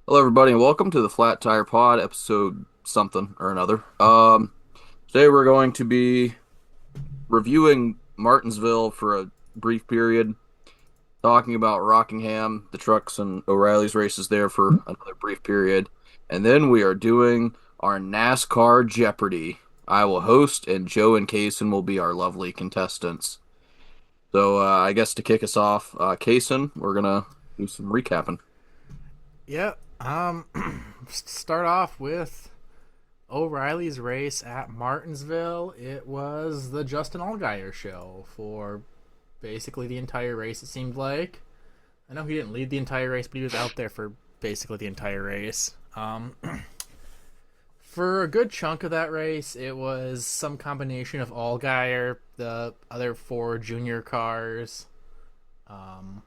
Hello, everybody, and welcome to the Flat Tire Pod, episode something or another. Today we're going to be reviewing Martinsville for a brief period, talking about Rockingham, the trucks and O'Reilly's races there for another brief period, and then we are doing our NASCAR Jeopardy. I will host, and Joe and Kaysen will be our lovely contestants. So, I guess to kick us off, Kaysen, we're gonna do some recapping. Yeah. Start off with O'Reilly's race at Martinsville. It was the Justin Allgaier show for basically the entire race, it seemed like. I know he didn't lead the entire race, but he was out there for basically the entire race. For a good chunk of that race, it was some combination of Allgaier, the other four junior cars. Um,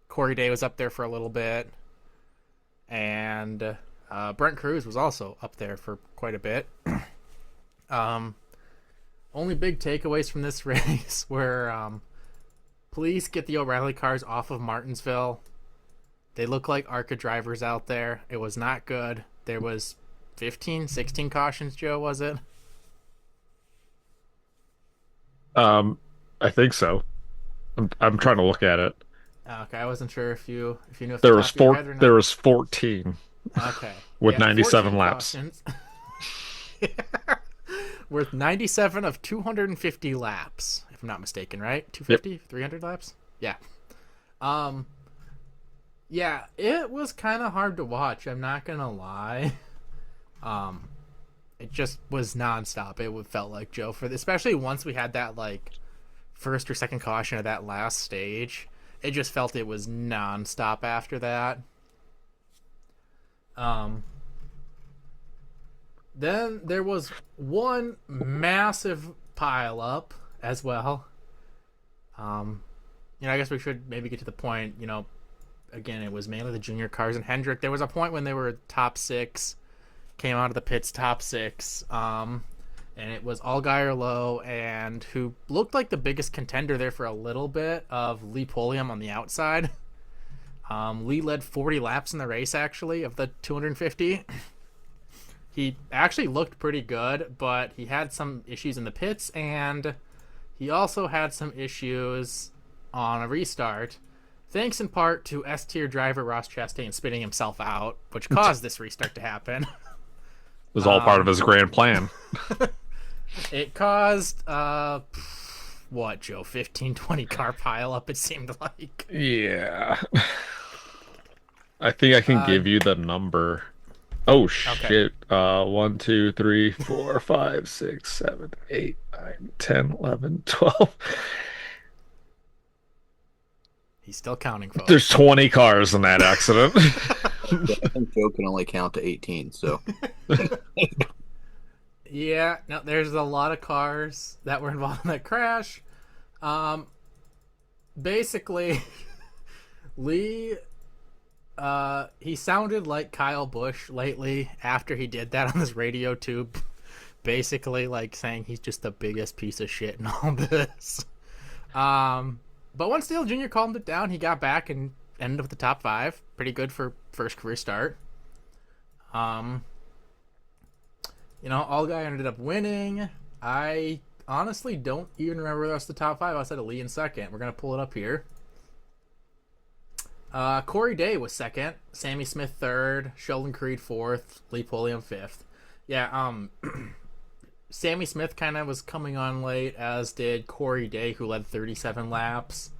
Corey Day was up there for a little bit, and Brent Cruz was also up there for quite a bit. um, Only big takeaways from this race were please get the O'Reilly cars off of Martinsville. They look like ARCA drivers out there. It was not good. There was 15, 16 cautions, Joe, was it? Um, I think so. I'm trying to look at it. Okay, I wasn't sure if you knew off the There was top of your four. head or There not. was 14 Okay, with yeah, 97 14 laps. cautions. Worth 97 of 250 laps, if I'm not mistaken, right? Yep. 250, 300 laps? Yeah. Um yeah, it was kind of hard to watch, I'm not going to lie. Um it just was nonstop. It felt like Joe for especially once we had that like first or second caution of that last stage. It just felt it was nonstop after that. Um Then there was one massive pile up as well. Um, I guess we should maybe get to the point. Again, it was mainly the junior cars and Hendrick. There was a point when they were top six, came out of the pits top six, and it was Allgaier Lowe and who looked like the biggest contender there for a little bit of Lee Polium on the outside. Lee led 40 laps in the race actually of the 250. He actually looked pretty good, but he had some issues in the pits, and he also had some issues on a restart, thanks in part to S tier driver Ross Chastain spinning himself out, which caused this restart to happen. It was all part of his grand plan. It caused, what, Joe, 15, 20 car pile up, it seemed like. Yeah. I think I can Uh, give you the number. Oh okay. shit. 1, 2, 3, 4, 5, 6, 7, 8, 9, 10, 11, 12. He's still counting, There's folks. 20 cars in that accident. I think Joe can only count to 18, so. Yeah, no, there's a lot of cars that were involved in that crash. Um, Basically, Lee, he sounded like Kyle Busch lately after he did that on his radio tube. Basically, like saying he's just the biggest piece of shit in all this. But once Dale Jr. calmed it down, he got back and ended up with the top five. Pretty good for first career start. Um, Allgaier ended up winning. I honestly don't even remember the rest of the top five outside of Lee in second. We're gonna pull it up here. Corey Day was second, Sammy Smith third, Sheldon Creed fourth, Lee Polium fifth. Yeah, Sammy Smith kind of was coming on late, as did Corey Day, who led 37 laps.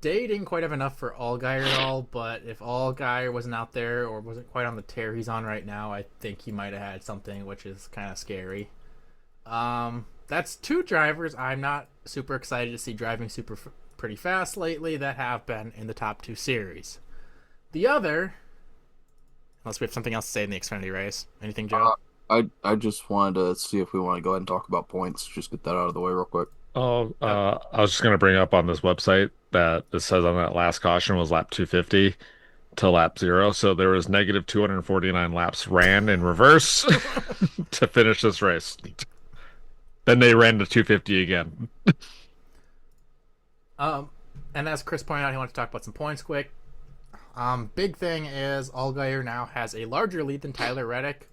Day didn't quite have enough for Allgaier at all, but if Allgaier wasn't out there or wasn't quite on the tear he's on right now, I think he might have had something, which is kind of scary. That's two drivers I'm not super excited to see driving pretty fast lately that have been in the top two series. The other, unless we have something else to say in the Xfinity race. Anything, Joe? I just wanted to see if we want to go ahead and talk about points. Just get that out of the way real quick. Oh, Uh, I was just gonna bring up on this website that it says on that last caution was lap 250 to lap zero. So there was negative 249 laps ran in reverse to finish this race. Then they ran to 250 again. um, and as Chris pointed out, he wanted to talk about some points quick. Big thing is Allgaier now has a larger lead than Tyler Reddick,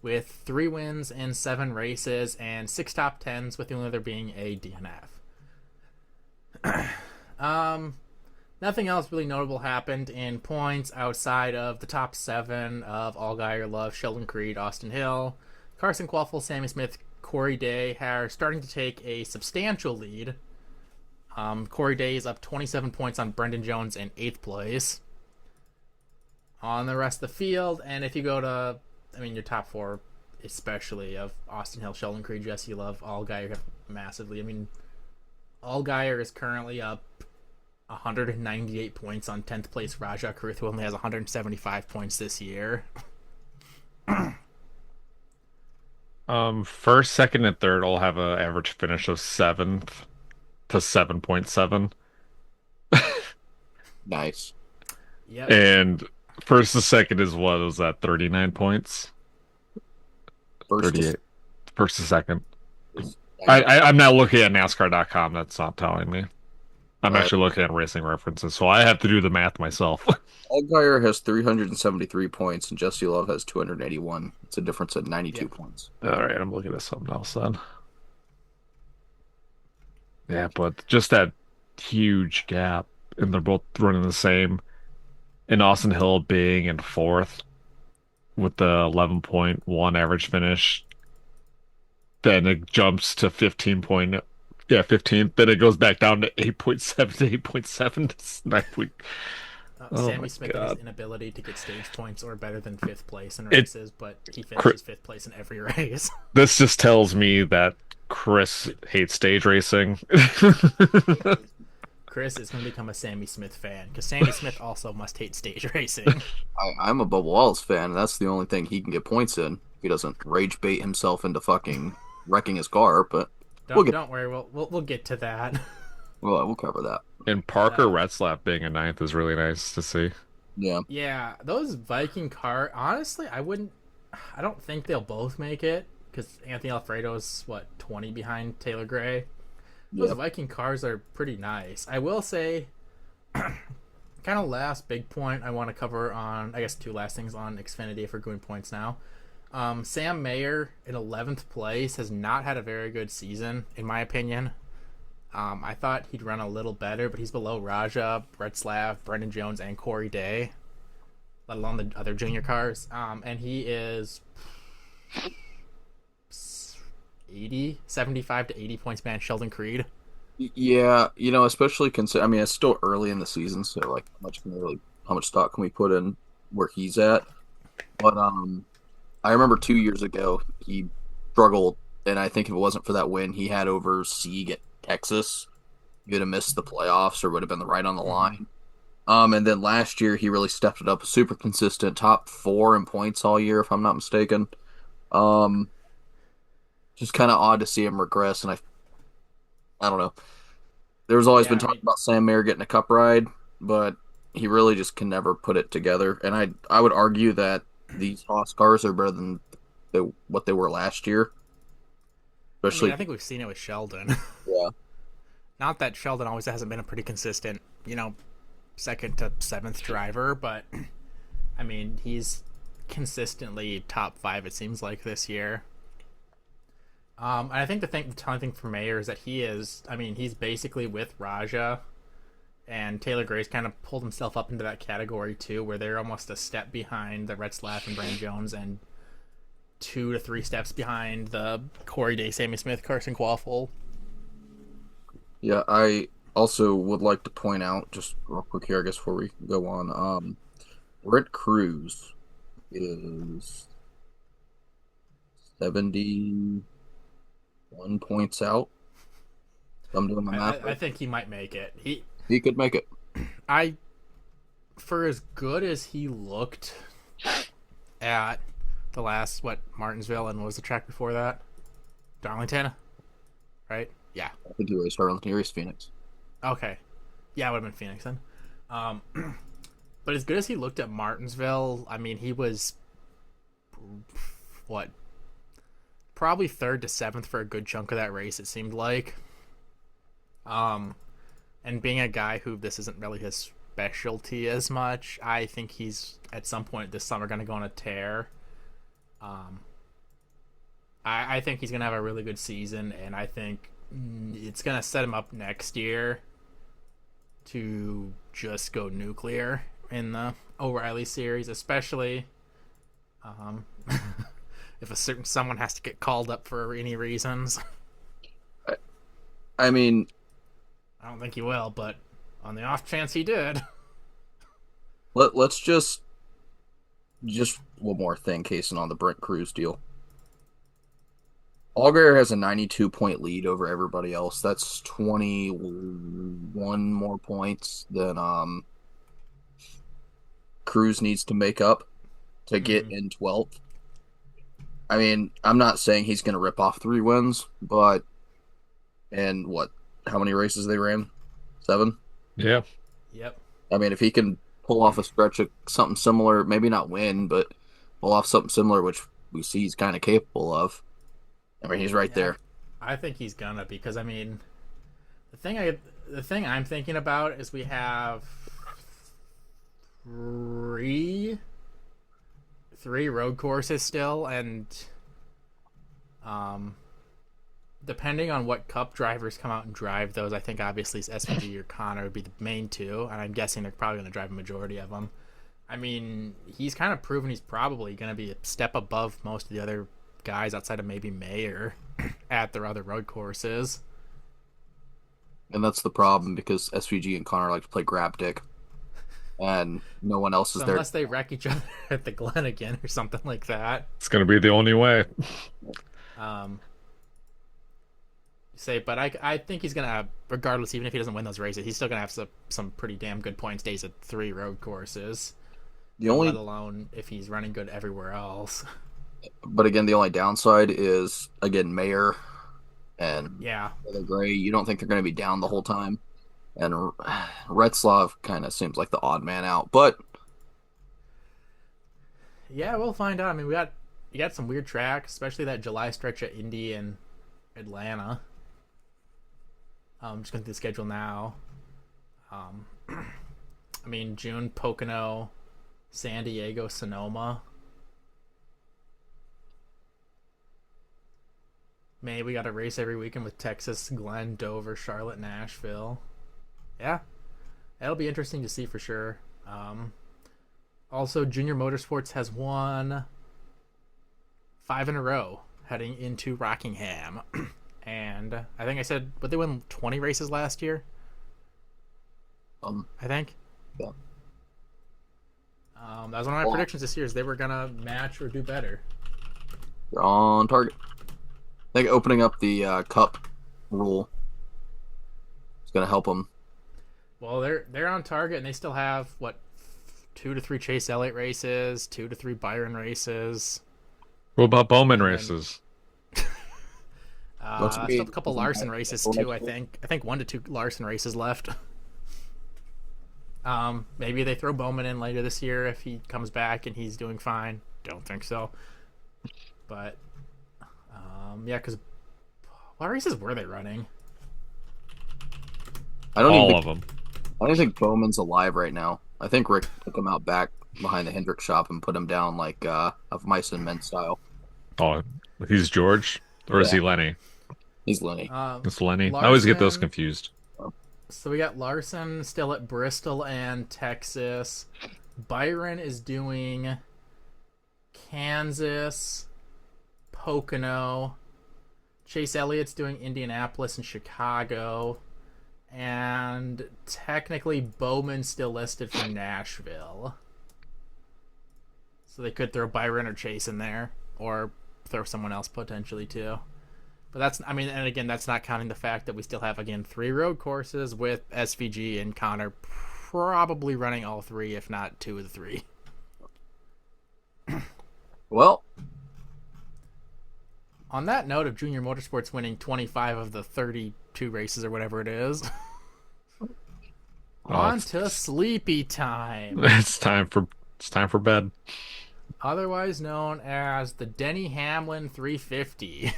with 3 wins in 7 races and 6 top 10s, with the only other being a DNF. Nothing else really notable happened in points outside of the top 7 of Allgaier, Love, Sheldon Creed, Austin Hill, Carson Quaffle, Sammy Smith, Corey Day are starting to take a substantial lead. Corey Day is up 27 points on Brendan Jones in 8th place. On the rest of the field, and if you go to, your top 4, especially of Austin Hill, Sheldon Creed, Jesse Love, Allgaier have massively. Allgaier is currently up 198 points on 10th place Raja Kruth, who only has 175 points this year. First, second, and third all have an average finish of 7th to 7.7. Nice. Yep. And first to second is what was that, 39 points? First 38. First to second. is- I'm not looking at NASCAR.com. That's not telling me. I'm Right. actually looking at racing references, so I have to do the math myself. Allgaier has 373 points and Jesse Love has 281. It's a difference of 92 points. All right, I'm looking at something else then. Yeah, but just that huge gap, and they're both running the same. And Austin Hill being in 4th with the 11.1 average finish. Then it jumps to 15. Yeah, 15th. Then it goes back down to 8.7 to 8.7 to 9. Oh Sammy my Smith and his God. inability to get stage points or better than 5th place in races, but he Cri- finishes 5th place in every race. This just tells me that Chris hates stage racing. Chris is going to become a Sammy Smith fan, because Sammy Smith also must hate stage racing. I'm a Bubba Wallace fan, and that's the only thing he can get points in. He doesn't rage bait himself into fucking wrecking his car, but Don't worry, we'll get to that. we'll cover that. And Parker Retzlaff being a 9th is really nice to see. Yeah. Yeah, those Viking car, honestly, I don't think they'll both make it, because Anthony Alfredo's, 20 behind Taylor Gray. Those Yep. Viking cars are pretty nice. I will say, kind of last big point I want to cover on, I guess 2 last things on Xfinity if we're going points now. Sam Mayer in 11th place has not had a very good season, in my opinion. I thought he'd run a little better, but he's below Raja, Retzlaff, Brendan Jones, and Corey Day, let alone the other junior cars. And he is 75 to 80 points behind Sheldon Creed. Yeah, especially consider. It's still early in the season, so like, how much stock can we put in where he's at? But I remember 2 years ago he struggled, and I think if it wasn't for that win he had over Sieg at Texas, he would have missed the playoffs or would have been right on the line. And then last year he really stepped it up, super consistent, top 4 in points all year, if I'm not mistaken. Just kind of odd to see him regress, and I don't know. There's always been talk about Sam Mayer getting a cup ride, but he really just can never put it together. And I would argue that these Haas cars are better than what they were last year. Especially, I think we've seen it with Sheldon. Yeah. Not that Sheldon always hasn't been a pretty consistent, 2nd to 7th driver, but he's consistently top 5, it seems like, this year. And I think the thing for Mayer is that he's basically with Raja, and Taylor Gray's kind of pulled himself up into that category too, where they're almost a step behind the Retzlaff and Brandon Jones, and 2 to 3 steps behind the Corey Day, Sammy Smith, Carson Quaffle. Yeah, I also would like to point out, just real quick here, I guess, before we go on, Red Cruz is 71 points out. I'm doing my math. I think he might make it. He could make it. For as good as he looked at the last, Martinsville, and what was the track before that? Darlington? Right? Yeah. I think he raced Arlington. He raced Phoenix. Okay. Yeah, it would have been Phoenix then. But as good as he looked at Martinsville, he was, probably 3rd to 7th for a good chunk of that race, it seemed like. And being a guy who this isn't really his specialty as much. I think he's at some point this summer going to go on a tear. Um, I think he's going to have a really good season, and I think it's going to set him up next year to just go nuclear in the O'Reilly series, especially um, if a certain someone has to get called up for any reasons. I mean, I don't think he will, but on the off chance he did. let's just one more thing, casing on the Brent Cruz deal. Allgaier has a 92-point lead over everybody else. That's 21 more points than Cruz needs to make up to get in 12th. I mean, I'm not saying he's going to rip off 3 wins, but and what? How many races they ran? 7? Yeah. Yep. I mean, if he can pull off a stretch of something similar, maybe not win, but pull off something similar, which we see he's kind of capable of. I mean, he's right there. I think he's gonna, because I mean, the thing I'm thinking about is we have three road courses still, and depending on what Cup drivers come out and drive those, I think obviously SVG or Connor would be the main two, and I'm guessing they're probably going to drive a majority of them. I mean, he's kind of proven he's probably going to be a step above most of the other guys outside of maybe Mayer at their other road courses. And that's the problem, because SVG and Connor like to play grab dick. And no one else is there. Unless they wreck each other at the Glen again or something like that. It's going to be the only way. But I think he's gonna, regardless, even if he doesn't win those races, he's still gonna have some pretty damn good points days at 3 road courses. Let alone if he's running good everywhere else. But again, the only downside is again Mayer and Gray. You don't think they're going to be down the whole time, and Retzlaff kind of seems like the odd man out. But yeah, we'll find out. I mean, you got some weird tracks, especially that July stretch at Indy and Atlanta. I'm just going through the schedule now. I mean, June, Pocono, San Diego, Sonoma. May, we got a race every weekend with Texas, Glen, Dover, Charlotte, Nashville. Yeah, that'll be interesting to see for sure. Also, Junior Motorsports has won 5 in a row heading into Rockingham. And I think I said, but they won 20 races last year. I think. Yeah. That was one of my predictions this year, is they were gonna match or do better. They're on target. I think opening up the Cup rule is going to help them. Well, they're on target, and they still have 2 to 3 Chase Elliott races, 2 to 3 Byron races. What about Bowman races? Still a couple Larson races too. I think 1 to 2 Larson races left. Maybe they throw Bowman in later this year if he comes back and he's doing fine. Don't think so. But yeah, because what races were they running? All of them. I don't think Bowman's alive right now. I think Rick took him out back behind the Hendrick shop and put him down like of mice and men style. Oh, he's George, or is he Lenny? He's Lenny. It's Lenny. Larson, I always get those confused. So we got Larson still at Bristol and Texas. Byron is doing Kansas, Pocono. Chase Elliott's doing Indianapolis and Chicago. And technically Bowman's still listed for Nashville. So they could throw Byron or Chase in there, or throw someone else potentially too. But that's, I mean, and again, that's not counting the fact that we still have, again, 3 road courses with SVG and Connor probably running all 3, if not 2 of the 3. Well, on that note of Junior Motorsports winning 25 of the 32 races or whatever it is, on to sleepy time. It's time for bed. Otherwise known as the Denny Hamlin 350.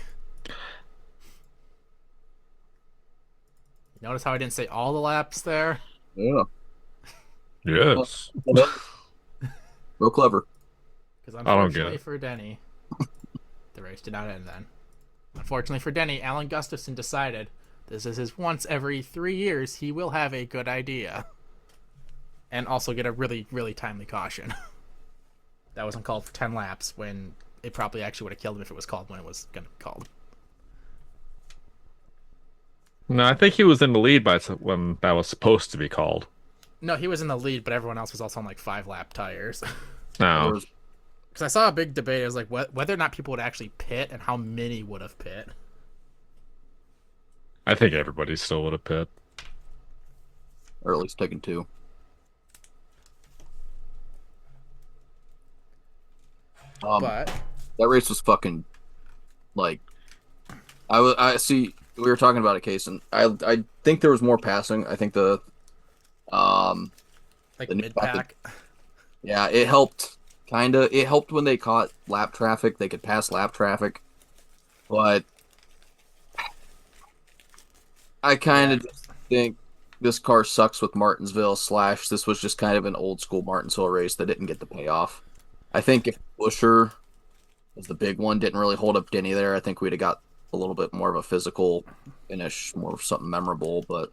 Notice how I didn't say all the laps there? yeah. Yes. Real clever. Because I don't get unfortunately it. for Denny, the race did not end then. Unfortunately for Denny, Alan Gustafson decided this is his once every 3 years he will have a good idea. And also get a really, really timely caution. That wasn't called for 10 laps when it probably actually would have killed him if it was called when it was going to be called. No, I think he was in the lead when that was supposed to be called. No, he was in the lead, but everyone else was also on like 5-lap tires. No. Because I saw a big debate. It was like whether or not people would actually pit and how many would have pit. I think everybody still would have pit. Or at least taken two. But that race was fucking like I see we were talking about a case and I think there was more passing. I think like the new mid pack. yeah, it helped it helped when they caught lap traffic, they could pass lap traffic. But I kind of just think this car sucks with Martinsville / this was just kind of an old school Martinsville race that didn't get the payoff. I think if Busher was the big one, didn't really hold up Denny there, I think we'd have got a little bit more of a physical finish, more of something memorable. But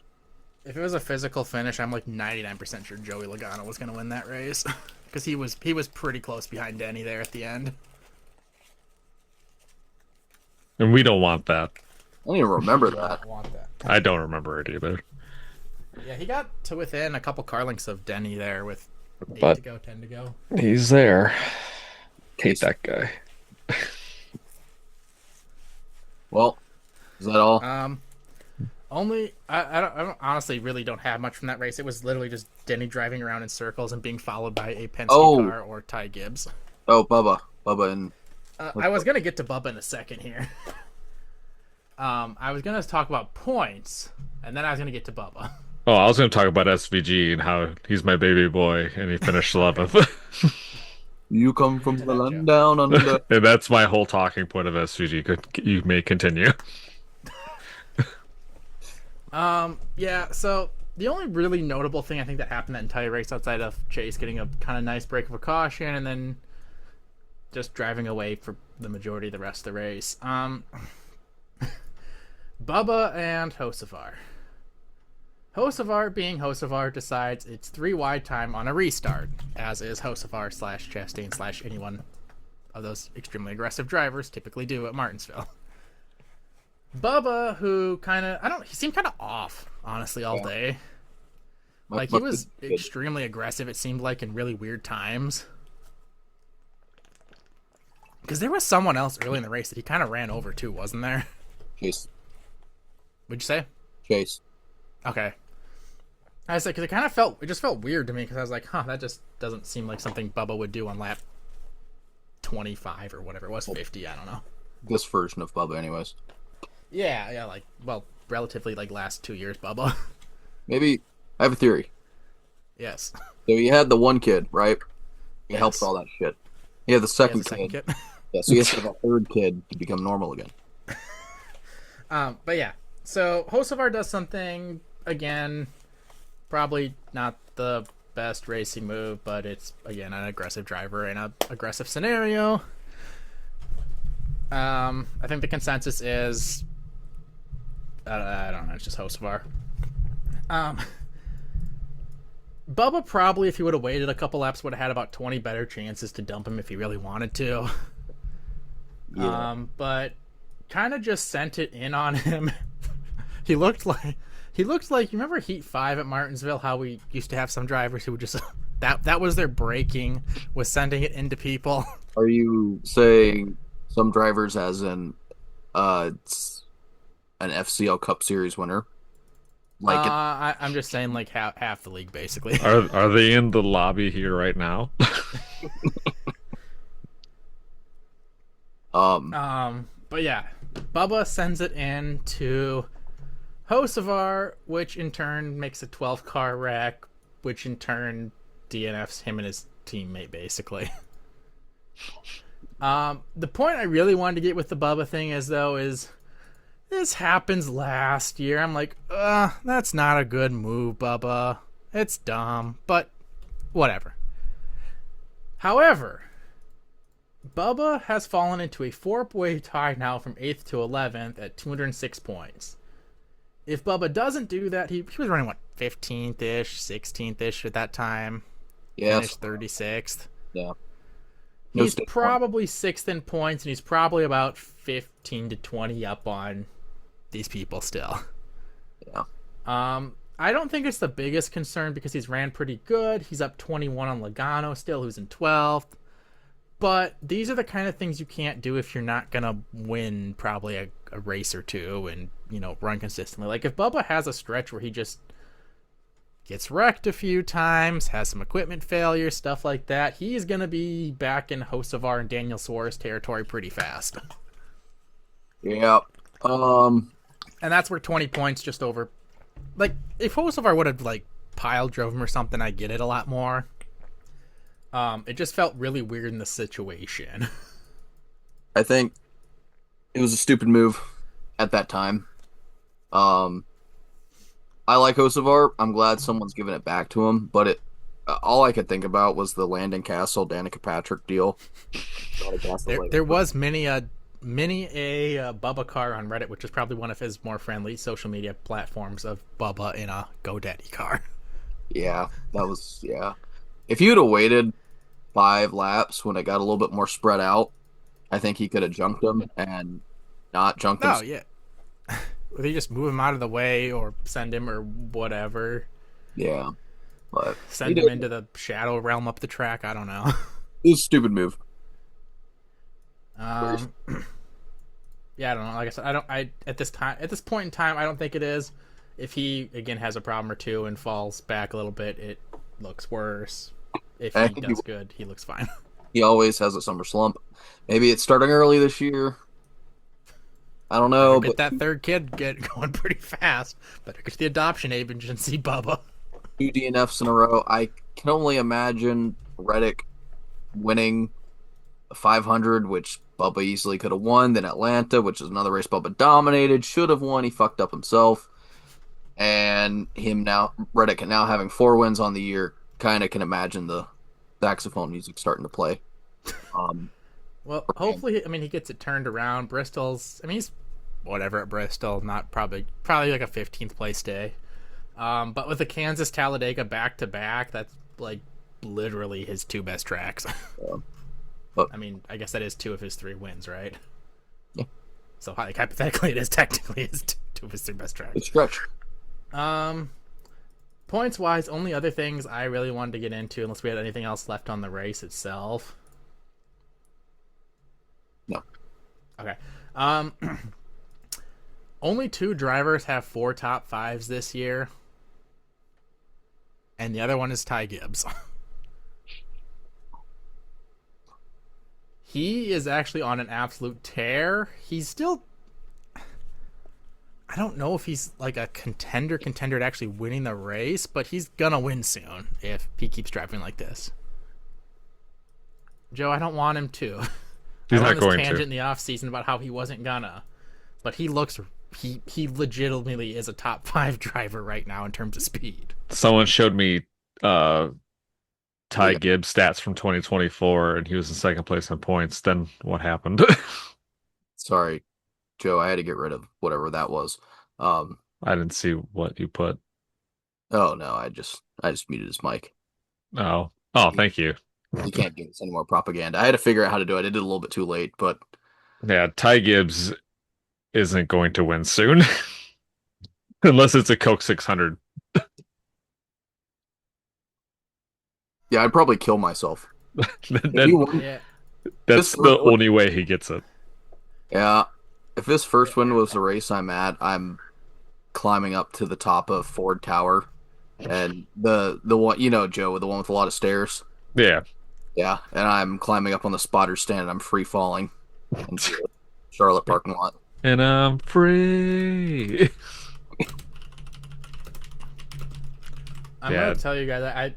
If it was a physical finish, I'm like 99% sure Joey Logano was going to win that race. Because he was pretty close behind Denny there at the end. And we don't want that. I don't even remember that. I want that. I don't remember it either. Yeah, he got to within a couple car lengths of Denny there with 8 But- to go, 10 to go. He's there. Hate that guy. Well, is that all? Only I don't honestly really don't have much from that race. It was literally just Denny driving around in circles and being followed by a Penske car or Ty Gibbs. Oh, Bubba and I was gonna get to Bubba in a second here. I was gonna talk about points, and then I was gonna get to Bubba. Oh, I was going to talk about SVG and how he's my baby boy and he finished 11th. you come from the land down under. And that's my whole talking point of SVG. You may continue. Yeah. So the only really notable thing I think that happened that entire race, outside of Chase getting a kind of nice break of a caution and then just driving away for the majority of the rest of the race, Bubba and Hocevar. Hocevar, being Hocevar, decides it's 3 wide time on a restart, as is Hocevar / Chastain / anyone of those extremely aggressive drivers typically do at Martinsville. Bubba, who he seemed kind of off, honestly, all day. Like, he was extremely aggressive, it seemed like, in really weird times. Because there was someone else early in the race that he kind of ran over, too, wasn't there? Chase. What'd you say? Chase. Okay. I was like, because it just felt weird to me, because I was like, that just doesn't seem like something Bubba would do on lap 25 or whatever it was, 50, I don't know. This version of Bubba, anyways. Yeah, relatively, last 2 years Bubba. Maybe, I have a theory. Yes. So you had the one kid, right? He Yes. helped all that shit. He had the second Second kid. kid. Yeah, so he has to have a third kid to become normal again. But yeah, so Hocevar does something, again, probably not the best racing move, but it's, again, an aggressive driver in an aggressive scenario. I think the consensus is, I don't know, it's just Hocevar. Bubba probably, if he would have waited a couple laps, would have had about 20 better chances to dump him if he really wanted to. Yeah. But kind of just sent it in on him. He looked like you remember Heat 5 at Martinsville, how we used to have some drivers who would just that was their braking, was sending it into people. Are you saying some drivers as in it's an FCL Cup Series winner? I'm just saying half the league basically. Are they in the lobby here right now? But yeah, Bubba sends it in to Hocevar, which in turn makes a 12-car wreck, which in turn DNFs him and his teammate, basically. The point I really wanted to get with the Bubba thing is this happens last year. I'm like, that's not a good move, Bubba. It's dumb. But whatever. However, Bubba has fallen into a 4-way tie now from 8th to 11th at 206 points. If Bubba doesn't do that, he was running, what, 15th-ish, 16th-ish at that time? Yeah. Finished 36th. Yeah. He's probably 6th in points, and he's probably about 15 to 20 up on these people still. Yeah. I don't think it's the biggest concern because he's ran pretty good. He's up 21 on Logano still, who's in 12th. But these are the kind of things you can't do if you're not going to win probably a race or two and, run consistently. Like, if Bubba has a stretch where he just gets wrecked a few times, has some equipment failures, stuff like that, he's going to be back in Hocevar and Daniel Suarez territory pretty fast. Yeah. And that's where 20 points just over... Like, if Hocevar would have, pile drove him or something, I get it a lot more. It just felt really weird in the situation. I think it was a stupid move at that time. I like Hocevar. I'm glad someone's giving it back to him, but all I could think about was the Landon Castle, Danica Patrick deal. There was many a Bubba car on Reddit, which is probably one of his more friendly social media platforms, of Bubba in a GoDaddy car. Yeah, yeah. If you'd have waited 5 laps when it got a little bit more spread out, I think he could have junked him and not junked him. Oh, yeah. Or they just move him out of the way or send him or whatever. Yeah. But send him into the shadow realm up the track. I don't know. It was a stupid move. Yeah, I don't know. Like I said, at this point in time, I don't think it is. If he again has a problem or two and falls back a little bit, it looks worse. If he does good, he looks fine. He always has a summer slump. Maybe it's starting early this year. I don't know. Get that third kid going pretty fast. Better get to the adoption agency, Bubba. 2 DNFs in a row. I can only imagine Reddick winning 500, which Bubba easily could have won. Then Atlanta, which is another race Bubba dominated, should have won. He fucked up himself. And Reddick now having 4 wins on the year, kind of can imagine the saxophone music starting to play. Well, hopefully, he gets it turned around. He's whatever at Bristol, not probably like a 15th place day. But with the Kansas Talladega back to back, that's literally his 2 best tracks. Yeah. But, I guess that is 2 of his 3 wins, right? Yeah. So hypothetically, it is technically his 2 of his 3 best tracks. Good stretch. Points wise, only other things I really wanted to get into, unless we had anything else left on the race itself. No. Okay. Only 2 drivers have 4 top 5s this year. And the other one is Ty Gibbs. He is actually on an absolute tear. He's still... I don't know if he's a contender at actually winning the race, but he's gonna win soon if he keeps driving like this. Joe, I don't want him to. He's I not went on going this tangent to. in the offseason about how he wasn't gonna. But he legitimately is a top 5 driver right now in terms of speed. Someone showed me Ty Gibbs stats from 2024, and he was in 2nd place in points. Then what happened? Sorry, Joe, I had to get rid of whatever that was. I didn't see what you put. Oh no, I just muted his mic. Oh, thank you. You can't give us any more propaganda. I had to figure out how to do it. I did it a little bit too late, but Yeah, Ty Gibbs isn't going to win soon. Unless it's a Coke 600. yeah, I'd probably kill myself. Yeah. That's the only way he gets it. Yeah. If his first win was the race I'm at, I'm climbing up to the top of Ford Tower. And the one, Joe, the one with a lot of stairs. Yeah. Yeah, and I'm climbing up on the spotter stand and I'm free falling into the Charlotte parking lot. And I'm free. I'm going to tell you guys,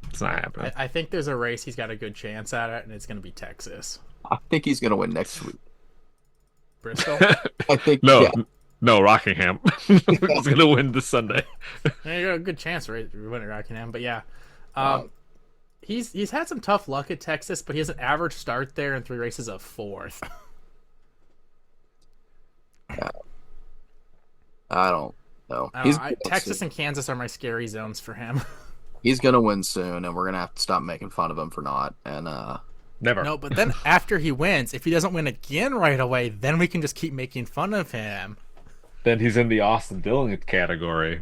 it's not happening. I think there's a race he's got a good chance at it, and it's going to be Texas. I think he's going to win next week. Bristol? I think No, Rockingham. He's going to win this Sunday. You got a good chance, right? You're winning Rockingham, but yeah. Uh, Um, he's had some tough luck at Texas, but he has an average start there in 3 races of 4th. I don't know. I don't know. Texas and Kansas are my scary zones for him. He's gonna win soon, and we're gonna have to stop making fun of him for not. And Never. No, but then after he wins, if he doesn't win again right away, then we can just keep making fun of him. Then he's in the Austin Dillon category.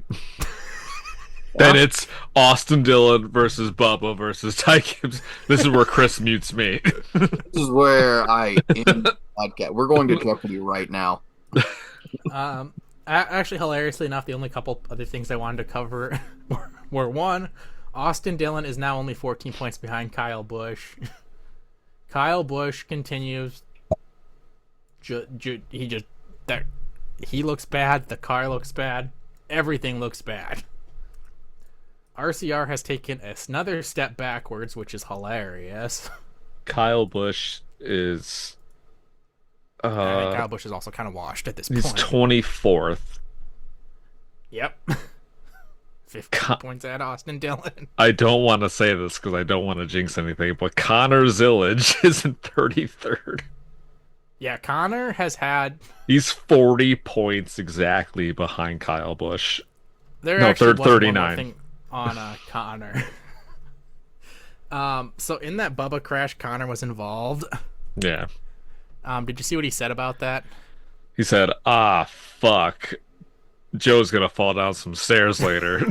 Then it's Austin Dillon versus Bubba versus Ty Gibbs. This is where Chris mutes me. this is where I end the podcast. We're going to Jeopardy right now. Actually, hilariously enough, the only couple other things I wanted to cover were one, Austin Dillon is now only 14 points behind Kyle Busch. Kyle Busch continues. He looks bad. The car looks bad. Everything looks bad. RCR has taken another step backwards, which is hilarious. Kyle Busch is. I think Kyle Busch is also kind of washed at this He's point. 24th. Yep. 15 points at Austin Dillon. I don't want to say this because I don't want to jinx anything, but Connor Zillage is in 33rd. Yeah, Connor has had. He's 40 points exactly behind Kyle Busch. There No, actually third was one more 39. thing on Connor. So in that Bubba crash, Connor was involved. Yeah. Did you see what he said about that? He said, fuck. Joe's gonna fall down some stairs later.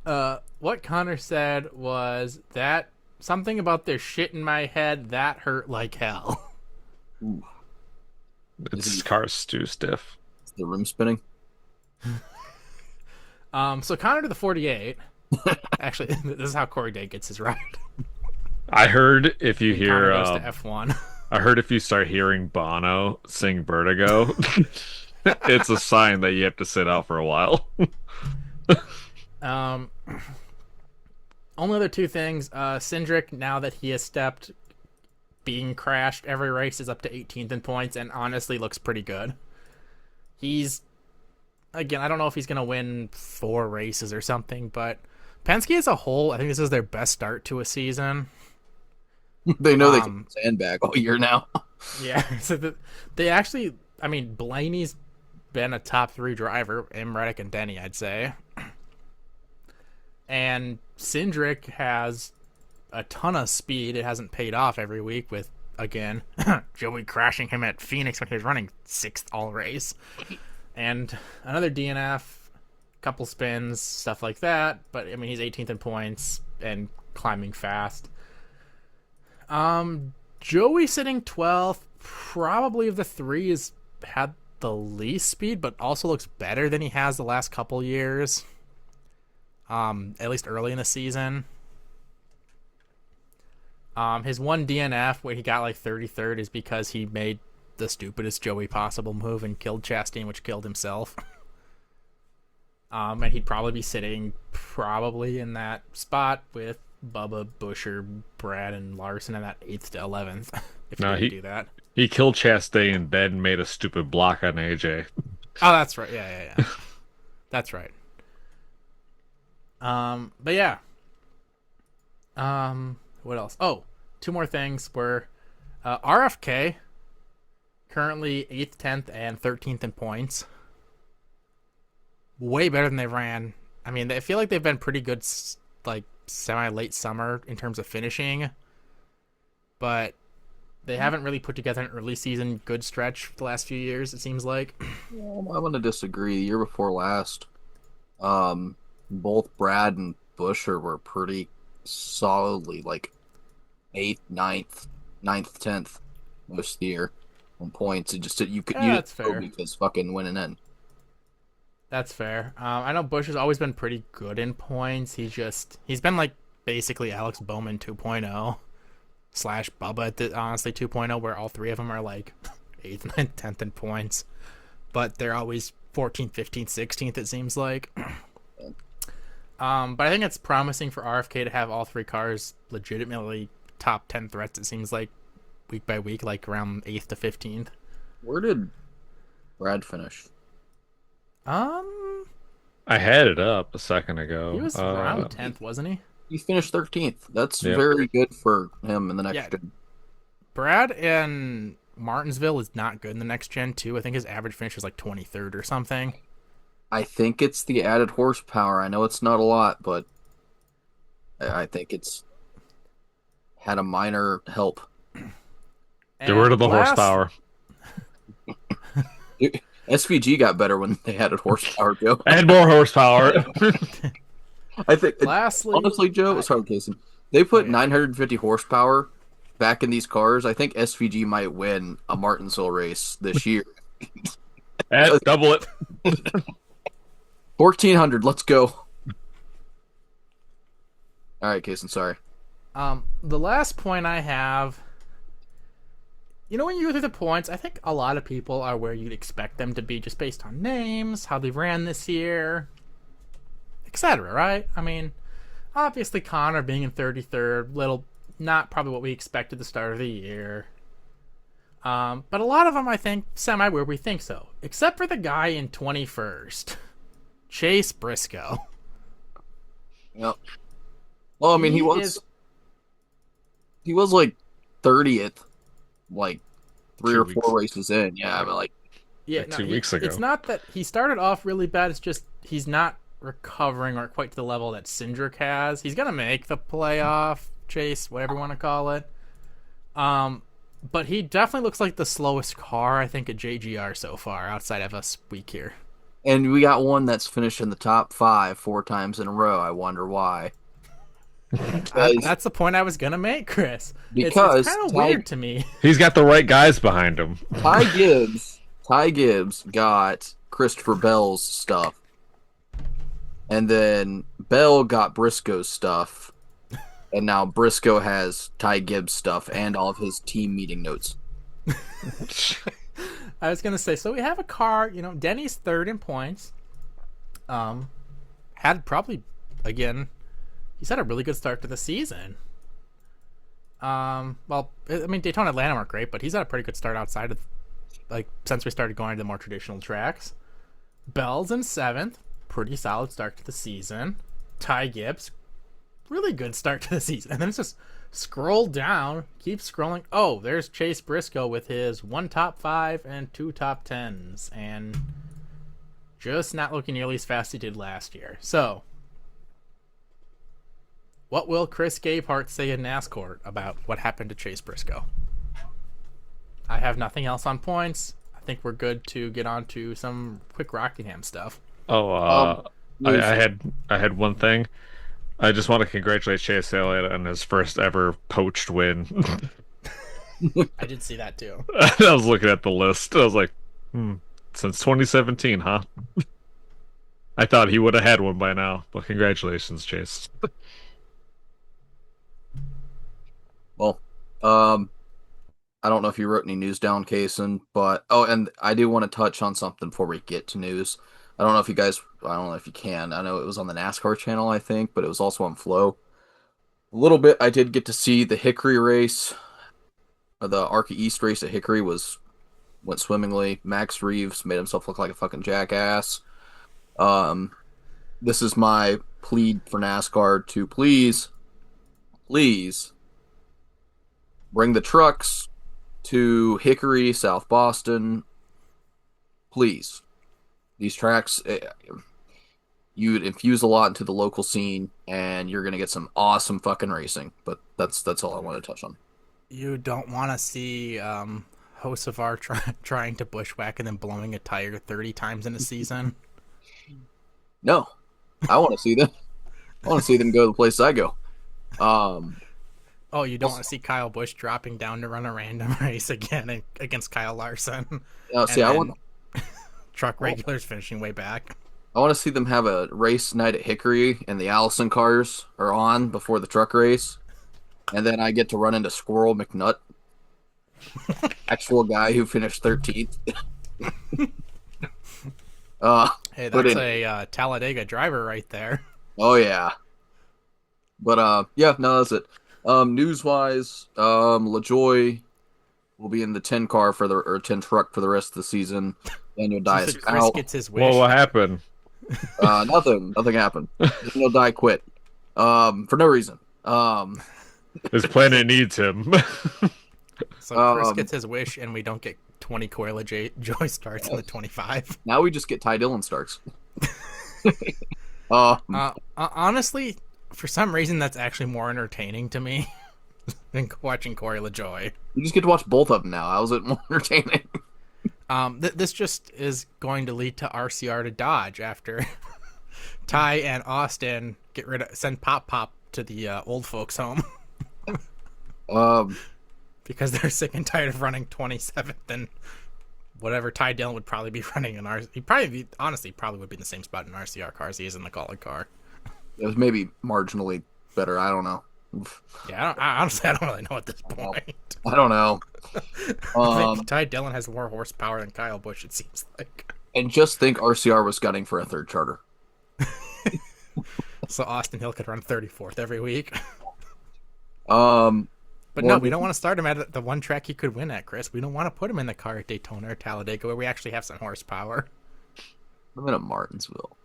What Connor said was that something about their shit in my head that hurt like hell. His car's too stiff. Is the room spinning? So Connor to the 48. Actually, this is how Corey Day gets his ride. I heard if you hear Connor goes to F1. I heard if you start hearing Bono sing Vertigo, it's a sign that you have to sit out for a while. Only other two things. Cindric, now that he has stepped, being crashed every race, is up to 18th in points and honestly looks pretty good. He's, again, I don't know if he's going to win 4 races or something, but Penske as a whole, I think this is their best start to a season. They know they can sandbag all year now. Yeah, so they actually, I mean, Blaney's been a top 3 driver, him, Reddick, and Denny, I'd say. And Cindric has a ton of speed. It hasn't paid off every week with, again, Joey crashing him at Phoenix when he was running 6th all race. And another DNF, couple spins, stuff like that. But, I mean, he's 18th in points and climbing fast. Joey sitting 12th, probably of the 3 has had the least speed, but also looks better than he has the last couple years. At least early in the season. His one DNF where he got like 33rd is because he made the stupidest Joey possible move and killed Chastain, which killed himself. And he'd probably be sitting in that spot with Bubba, Busher, Brad, and Larson in that 8th to 11th. If he didn't do that. He killed Chastain and then made a stupid block on AJ. Oh, that's right. Yeah. That's right. But yeah. What else? Oh, 2 more things were RFK currently 8th, 10th, and 13th in points. Way better than they ran. I mean, I feel like they've been pretty good, like semi-late summer in terms of finishing, but they haven't really put together an early season good stretch the last few years, it seems like. Well, I'm going to disagree. The year before last, both Brad and Busher were pretty solidly like 8th, 9th, 10th most of the year on points. It just you could that's fair because fucking winning in. That's fair. I know Bush has always been pretty good in points. He's been like basically Alex Bowman 2.0 / Bubba honestly 2.0, where all 3 of them are like 8th, 9th, 10th in points, but they're always 14th, 15th, 16th. It seems like. But I think it's promising for RFK to have all 3 cars legitimately top 10 threats. It seems like week by week, like around 8th to 15th. Where did Brad finish? I I had it up a second He ago. was around 10th, wasn't he? He finished 13th. That's Yep. very good for him in the next Yeah, gen. Brad in Martinsville is not good in the next gen too. I think his average finish is like 23rd or something. I think it's the added horsepower. I know it's not a lot, but I think it's had a minor help. Get rid And of the last, horsepower. SVG got better when they added horsepower, Joe. Add more horsepower. I think, lastly, honestly, Joe, I, sorry, Casey. They oh put yeah, 950 horsepower back in these cars. I think SVG might win a Martinsville race this year. Add double it. 1400, let's go. All right, Casey, sorry. the last point I have, when you go through the points, I think a lot of people are where you'd expect them to be just based on names, how they ran this year, etc. Right? I mean, obviously Connor being in 33rd, little not probably what we expected the start of the year. But a lot of them, I think, semi where we think so, except for the guy in 21st, Chase Briscoe. Yep. Well, I mean, he was like 30th, like three Two or weeks. four races in. Yeah, I mean, like, Yeah, Like no, 2 weeks ago. it's not that he started off really bad. It's just he's not recovering or quite to the level that Cindric has. He's gonna make the playoff, Chase, whatever you want to call it. But he definitely looks like the slowest car I think at JGR so far, outside of us week here. and we got one that's finished in the top five 4 times in a row. I wonder why. Because That's the point I was gonna make, Chris. It's because kind of weird to me. He's got the right guys behind him. Ty Gibbs got Christopher Bell's stuff, and then Bell got Briscoe's stuff, and now Briscoe has Ty Gibbs stuff and all of his team meeting notes. I was gonna say, so we have a car. Denny's third in points. Had probably again. He's had a really good start to the season. Well, I mean Daytona, Atlanta weren't great, but he's had a pretty good start outside of since we started going to the more traditional tracks. Bell's in seventh, pretty solid start to the season. Ty Gibbs, really good start to the season, and then it's just scroll down, keep scrolling. Oh, there's Chase Briscoe with his 1 top 5 and 2 top 10s, and just not looking nearly as fast as he did last year. So, what will Chris Gabehart say in NASCAR about what happened to Chase Briscoe? I have nothing else on points. I think we're good to get on to some quick Rockingham stuff. Oh, Um, I had one thing. I just want to congratulate Chase Elliott on his first ever poached win. I did see that too. I was looking at the list. I was like, since 2017, huh? I thought he would have had one by now, but congratulations, Chase. well, I don't know if you wrote any news down, Kaysen, but and I do want to touch on something before we get to news. I don't know if you guys, I don't know if you can. I know it was on the NASCAR channel, I think, but it was also on Flow. A little bit, I did get to see the Hickory race. The Arca East race at Hickory went swimmingly. Max Reeves made himself look like a fucking jackass. Um, this is my plea for NASCAR to please bring the trucks to Hickory, South Boston. Please. These tracks, you'd infuse a lot into the local scene, and you're gonna get some awesome fucking racing. But that's all I want to touch on. You don't want to see Hocevar trying to bushwhack and then blowing a tire 30 times in a season. No, I want to see them. I want to see them go the places I go. Oh, you don't want to see Kyle Busch dropping down to run a random race again against Kyle Larson. See, I want truck regulars finishing way back. I want to see them have a race night at Hickory, and the Allison cars are on before the truck race, and then I get to run into Squirrel McNutt, actual guy who finished 13th. Hey, that's a Talladega driver right there. Oh yeah, but yeah, no, that's it. News wise, LaJoy will be in the 10 truck for the rest of the season. Daniel Dias Chris out. gets his wish. Well, what happened? Nothing happened. No die quit. For no reason. His planet needs him. So Chris Um, gets his wish, and we don't get 20 Coil Joy starts in the 25. Now we just get Ty Dillon starts. Um, Honestly, for some reason, that's actually more entertaining to me than watching Corey LaJoy. you just get to watch both of them now. How's it more entertaining? This just is going to lead to RCR to Dodge after Ty and Austin send Pop to the old folks home Um, because they're sick and tired of running 27th and whatever Ty Dillon would probably be running in RCR. He probably would be in the same spot in RCR car as he is in the Call car. it was maybe marginally better. I don't know. Yeah, honestly, I don't really know at this point. I don't know. I think Ty Dillon has more horsepower than Kyle Busch, it seems like. And just think RCR was gunning for a third charter. So Austin Hill could run 34th every week. But No, we don't want to start him at the one track he could win at, Chris. We don't want to put him in the car at Daytona or Talladega where we actually have some horsepower. I'm in Martinsville.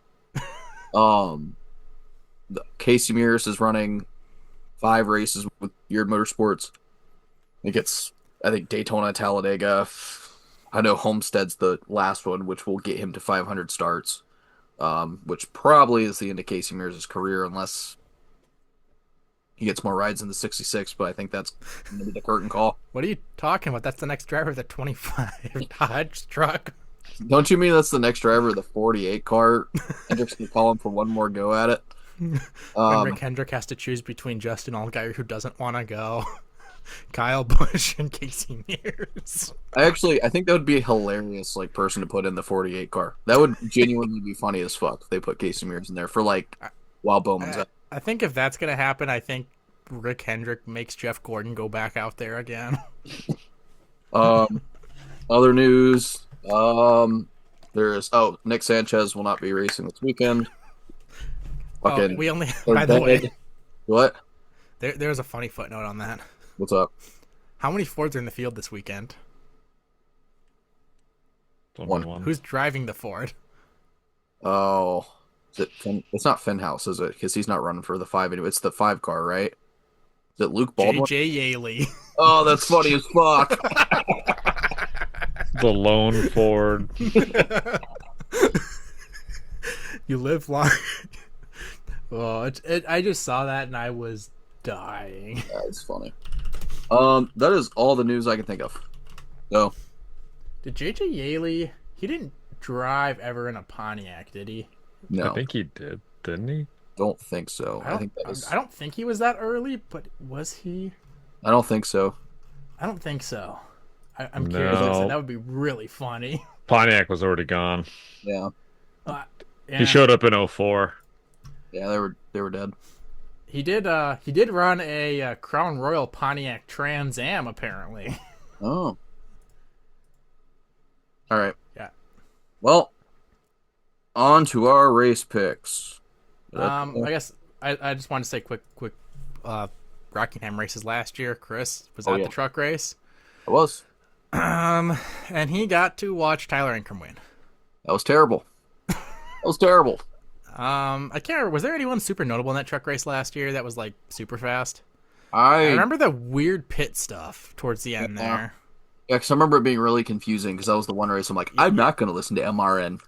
Casey Mears is running 5 races with Beard Motorsports. I think Daytona, Talladega. I know Homestead's the last one, which will get him to 500 starts. Which probably is the end of Casey Mears' career, unless he gets more rides in the 66. But I think that's going to be the curtain call. What are you talking about? That's the next driver of the 25 Dodge truck. Don't you mean that's the next driver of the 48 car? Hendrick's going to call him for one more go at it. When Rick Hendrick has to choose between Justin Allgaier, who doesn't want to go, Kyle Busch, and Casey Mears. I think that would be a hilarious person to put in the 48 car. That would genuinely be funny as fuck if they put Casey Mears in there for while Bowman's out. I think if that's going to happen, I think Rick Hendrick makes Jeff Gordon go back out there again. Other news. Nick Sanchez will not be racing this weekend. We only, by the way, what? There's a funny footnote on that. What's up? How many Fords are in the field this weekend? One. Who's driving the Ford? Oh, it's not Fenhouse, is it? Because he's not running for the 5 anyway. It's the 5 car, right? Is it Luke Baldwin? JJ Yaley. Oh, that's funny as fuck. The lone Ford. You live long. Oh, I just saw that and I was dying. That's funny. That is all the news I can think of. So, Did JJ Yaley? He didn't drive ever in a Pontiac, did he? no, I think he did, didn't he? don't think so. I think that was. I don't think he was that early, but was he? I don't think so. I don't think so. I'm curious. Like I said, that would be really funny. Pontiac was already gone. Yeah, Yeah. He showed up in 04. yeah, they were dead. He did run a Crown Royal Pontiac Trans Am apparently. Oh, all right. Yeah. Well, on to our race picks. I guess I just wanted to say quick Rockingham races last year. Chris was at the truck race. It was. And he got to watch Tyler Ankrum win. That was terrible. That was terrible. I can't remember. Was there anyone super notable in that truck race last year that was super fast? I I remember the weird pit stuff towards the end there. Yeah, because I remember it being really confusing because that was the one race I'm like, I'm not going to listen to MRN.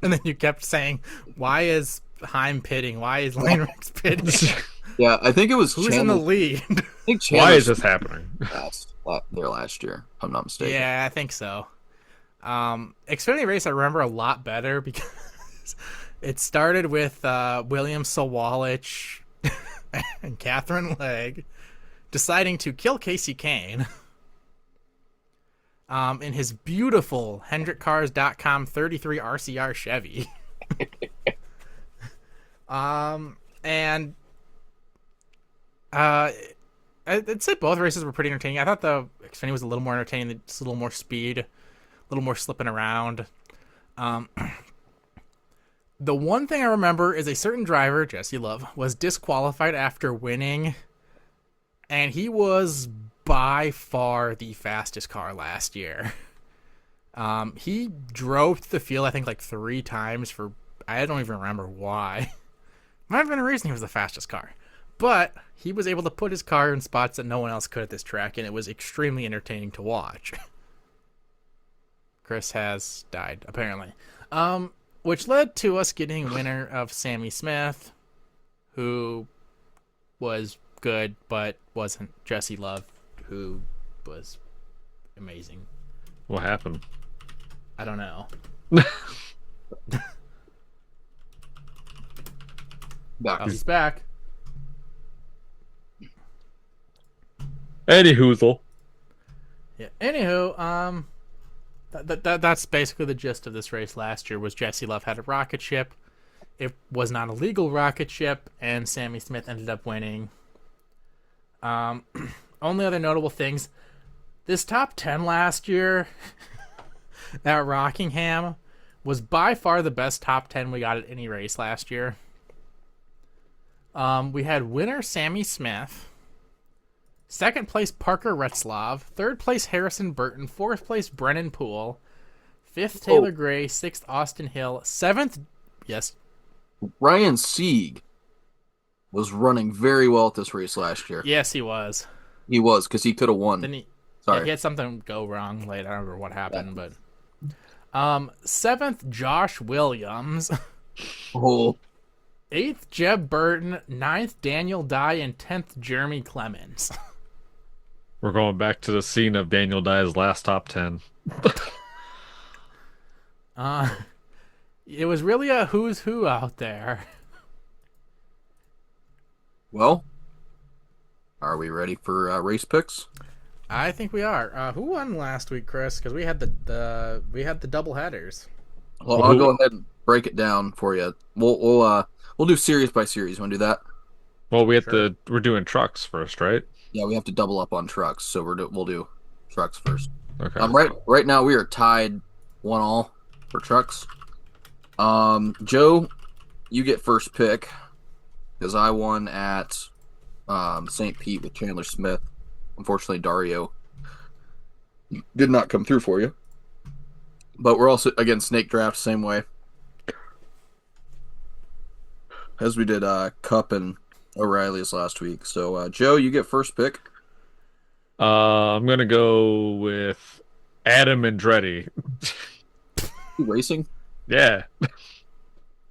And then you kept saying, why is Heim pitting? Why is Lane Rex pitting? Yeah, I think it was Who's in the lead? I think Why is this happening? there last year, if I'm not mistaken. Yeah, I think so. Xfinity race I remember a lot better because it started with William Sawalich and Catherine Legg deciding to kill Casey Kane in his beautiful HendrickCars.com 33 RCR Chevy. And I'd say both races were pretty entertaining. I thought the Xfinity was a little more entertaining, just a little more speed, a little more slipping around. The one thing I remember is a certain driver, Jesse Love, was disqualified after winning, and he was by far the fastest car last year. He drove to the field, I think, 3 times for I don't even remember why. Might have been a reason he was the fastest car. But he was able to put his car in spots that no one else could at this track, and it was extremely entertaining to watch. Chris has died, apparently. Which led to us getting winner of Sammy Smith, who was good, but wasn't Jesse Love, who was amazing. What happened? I don't know. Back. Oh, he's back. Eddie Hoozle. Yeah. Anywho, that's basically the gist of this race last year. Was Jesse Love had a rocket ship. It was not a legal rocket ship, and Sammy Smith ended up winning. Only other notable things: this top 10 last year at Rockingham was by far the best top 10 we got at any race last year. We had winner Sammy Smith, second place Parker Retzlaff, third place Harrison Burton, fourth place Brennan Poole, fifth Taylor Gray, sixth Austin Hill, seventh, yes, Ryan Sieg was running very well at this race last year. yes, he was. He was, because he could have won. Then he Sorry. had something go wrong late. I don't remember what happened, but seventh Josh Williams, Oh, eighth Jeb Burton, ninth Daniel Dye, and 10th Jeremy Clemens. We're going back to the scene of Daniel Dye's last top 10. It was really a who's who out there. well, are we ready for race picks? I think we are. Who won last week, Chris? Because we had the double headers. Well, I'll go ahead and break it down for you. We'll do series by series. You want to do that? Well, we're doing trucks first, right? Yeah, we have to double up on trucks, so we'll do trucks first. Okay. Right now we are tied 1-1 for trucks. Joe, you get first pick because I won at St. Pete with Chandler Smith. Unfortunately, Dario did not come through for you. But we're also, again, snake draft, same way. As we did Cup and O'Reilly's last week. So, Joe, you get first pick. I'm going to go with Adam Andretti. Racing? Yeah. I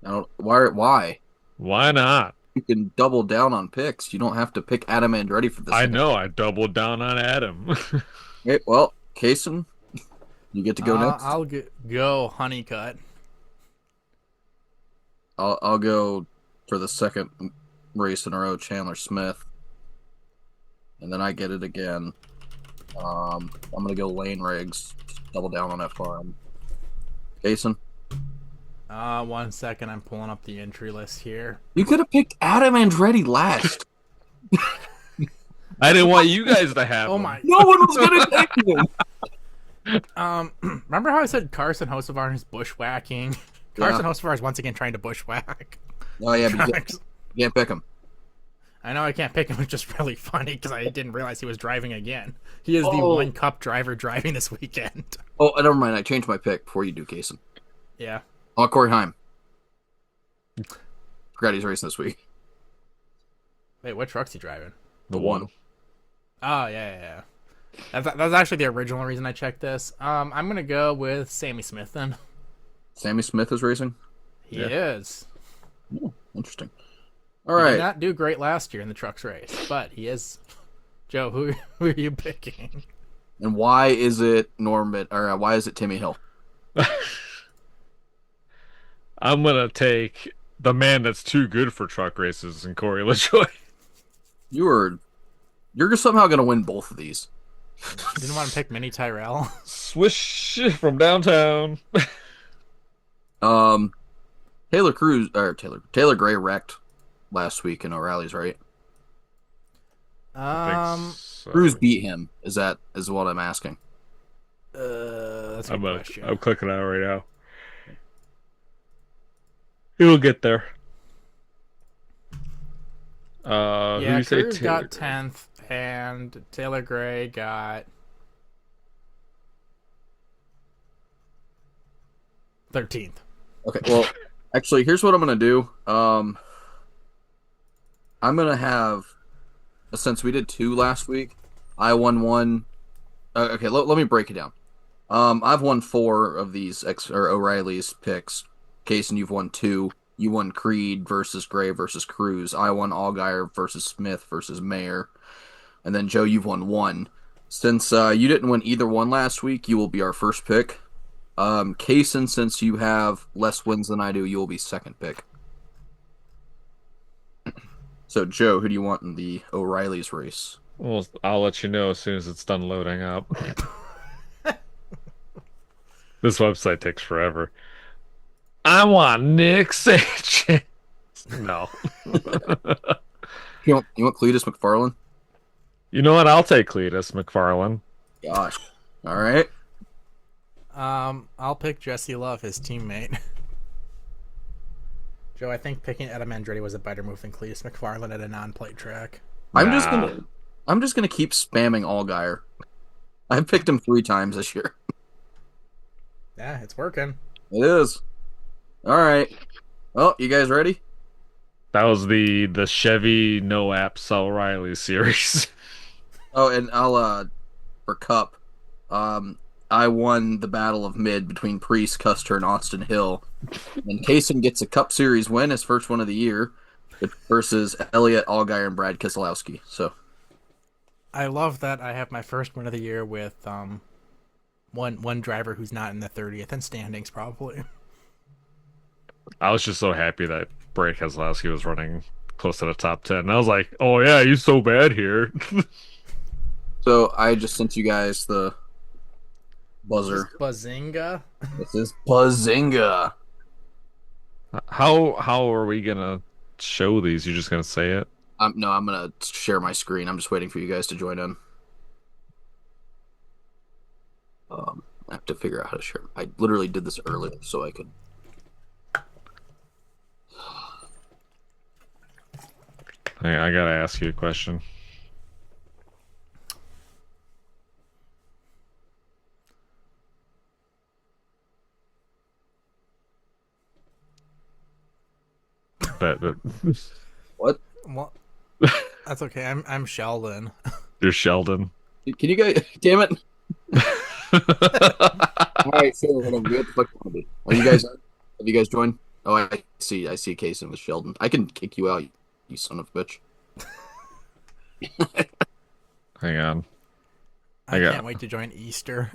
don't. Why? Why not? You can double down on picks. You don't have to pick Adam Andretti for this. I know. I doubled down on Adam. Okay, well, Kaysen, you get to go next. I'll go Honeycutt. I'll go for the second race in a row, Chandler Smith, and then I get it again. I'm gonna go Lane Riggs, double down on FRM. Jason, 1 second, I'm pulling up the entry list here. you could have picked Adam Andretti last. I didn't want you guys to have Oh him. my! No one was gonna take him. Remember how I said Carson Hocevar is bushwhacking? Carson Hocevar is once again trying to bushwhack. Oh yeah, but you can't pick him. I know I can't pick him. It's just really funny because I didn't realize he was driving again. He is the one Cup driver driving this weekend. Oh, never mind. I changed my pick before you do, Kaysen. Yeah. Oh, Corey Heim. Forgot he's racing this week. Wait, what truck's he driving? The one. Oh, yeah. That's actually the original reason I checked this. I'm going to go with Sammy Smith then. Sammy Smith is racing? He is. Oh, interesting. All He right. did not do great last year in the trucks race, but he is. Joe, who are you picking? And why is it Norman, or why is it Timmy Hill? I'm going to take the man that's too good for truck races and Corey LaJoy. You're somehow going to win both of these. Didn't want to pick Minnie Tyrell. Swish from downtown. Taylor Gray wrecked last week in O'Reilly's, right? So. Cruz beat him. Is what I'm asking. That's a good question. I'm clicking on it right now. He will get there. Who do you say? Cruz got 10th, and Taylor Gray got 13th. Okay, well, Actually, here's what I'm gonna do. I'm gonna have since we did two last week, I won one. Okay, let me break it down. I've won four of these X or O'Reilly's picks. Case, and you've won two. You won Creed versus Gray versus Cruz. I won Allgaier versus Smith versus Mayer. And then Joe, you've won one. Since you didn't win either one last week, you will be our first pick. Kaysen, since you have less wins than I do, you will be second pick. So, Joe, who do you want in the O'Reilly's race? Well, I'll let you know as soon as it's done loading up. This website takes forever. I want Nick Sanchez. No. You want Cletus McFarland? You know what? I'll take Cletus McFarland. Gosh. All right. I'll pick Jesse Love, his teammate. Joe, I think picking Adam Andretti was a better move than Cletus McFarland at a non-plate track. I'm just Nah. gonna I'm just gonna keep spamming Allgaier. I've picked him three times this year. Yeah, it's working. It is. All right. Well, you guys ready? That was the Chevy No Apps O'Reilly series. Oh, and I'll for Cup, I won the Battle of Mid between Priest, Custer, and Austin Hill. And Kaysen gets a Cup Series win, his first one of the year, versus Elliott Allgaier and Brad Keselowski. So I love that I have my first win of the year with one driver who's not in the 30th in standings probably. I was just so happy that Brad Keselowski was running close to the top 10. And I was like, oh yeah, he's so bad here. so I just sent you guys the buzzer. Bazinga. This is Bazinga. How are we gonna show these? You just gonna say it? No, I'm gonna share my screen. I'm just waiting for you guys to join in. I have to figure out how to share. I literally did this earlier so I could. Hey, I gotta ask you a question. But What? Well, that's okay. I'm Sheldon. you're Sheldon. Can you guys? Damn it! All right, sure. Whatever. What the fuck you want to be? Are you guys? Have you guys joined? Oh, I see. I see Kaysen with Sheldon. I can kick you out, you son of a bitch. Hang on. I got- can't wait to join Easter.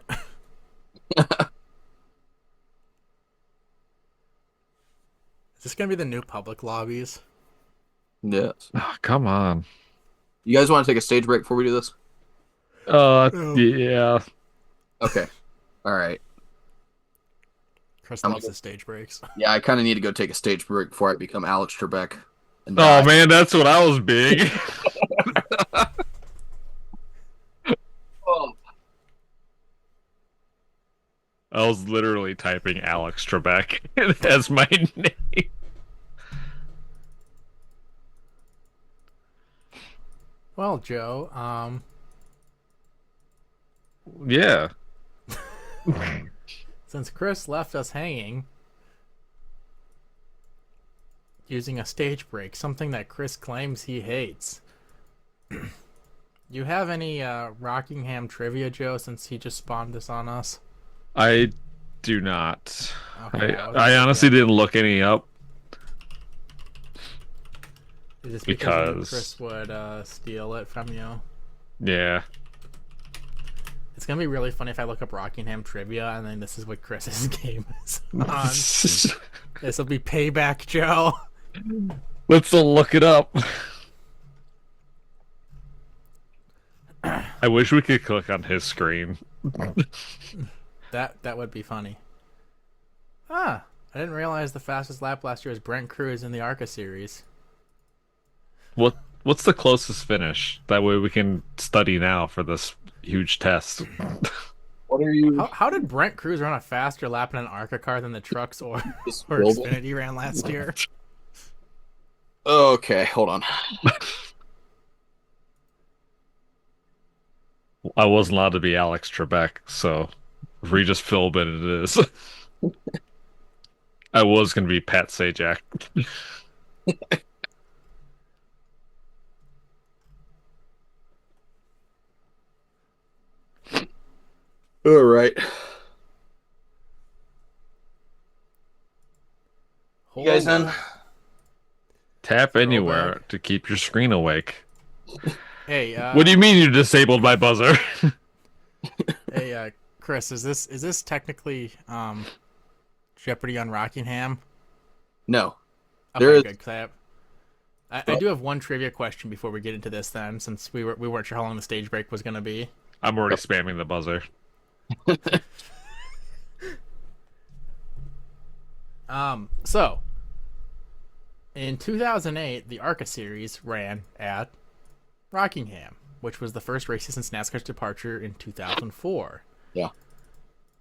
Is this gonna be the new public lobbies? Yes. Oh, come on. You guys want to take a stage break before we do this? Oh. Yeah. Okay. All right. Chris I'm loves good. the stage breaks. Yeah, I kind of need to go take a stage break before I become Alex Trebek. And Oh die. man, that's what I was being. Oh. I was literally typing Alex Trebek as my name. Well, Joe, Yeah. since Chris left us hanging using a stage break, something that Chris claims he hates. You have any Rockingham trivia, Joe, since he just spawned this on us? I do not. Okay, I honestly didn't look any up. Is this because because- Chris would steal it from you? Yeah. It's gonna be really funny if I look up Rockingham trivia and then this is what Chris's game is on. This will be payback, Joe. Let's look it up. I wish we could click on his screen. That would be funny. Ah, I didn't realize the fastest lap last year was Brent Cruz in the ARCA series. What's the closest finish? That way we can study now for this huge test. What are you? How did Brent Cruz run a faster lap in an ARCA car than the trucks or Just or build it? Xfinity ran last year? Okay, hold on. I wasn't allowed to be Alex Trebek, so Regis Philbin it is. I was gonna be Pat Sajak. All right. You guys Hold in? on. Tap Throwback. anywhere to keep your screen awake. Hey, What do you mean you disabled my buzzer? Chris, is this technically Jeopardy on Rockingham? No. There Okay, is. good. 'Cause I do have one trivia question before we get into this. Then, since we weren't sure how long the stage break was going to be. I'm already spamming the buzzer. So in 2008, the ARCA series ran at Rockingham, which was the first race since NASCAR's departure in 2004. Yeah.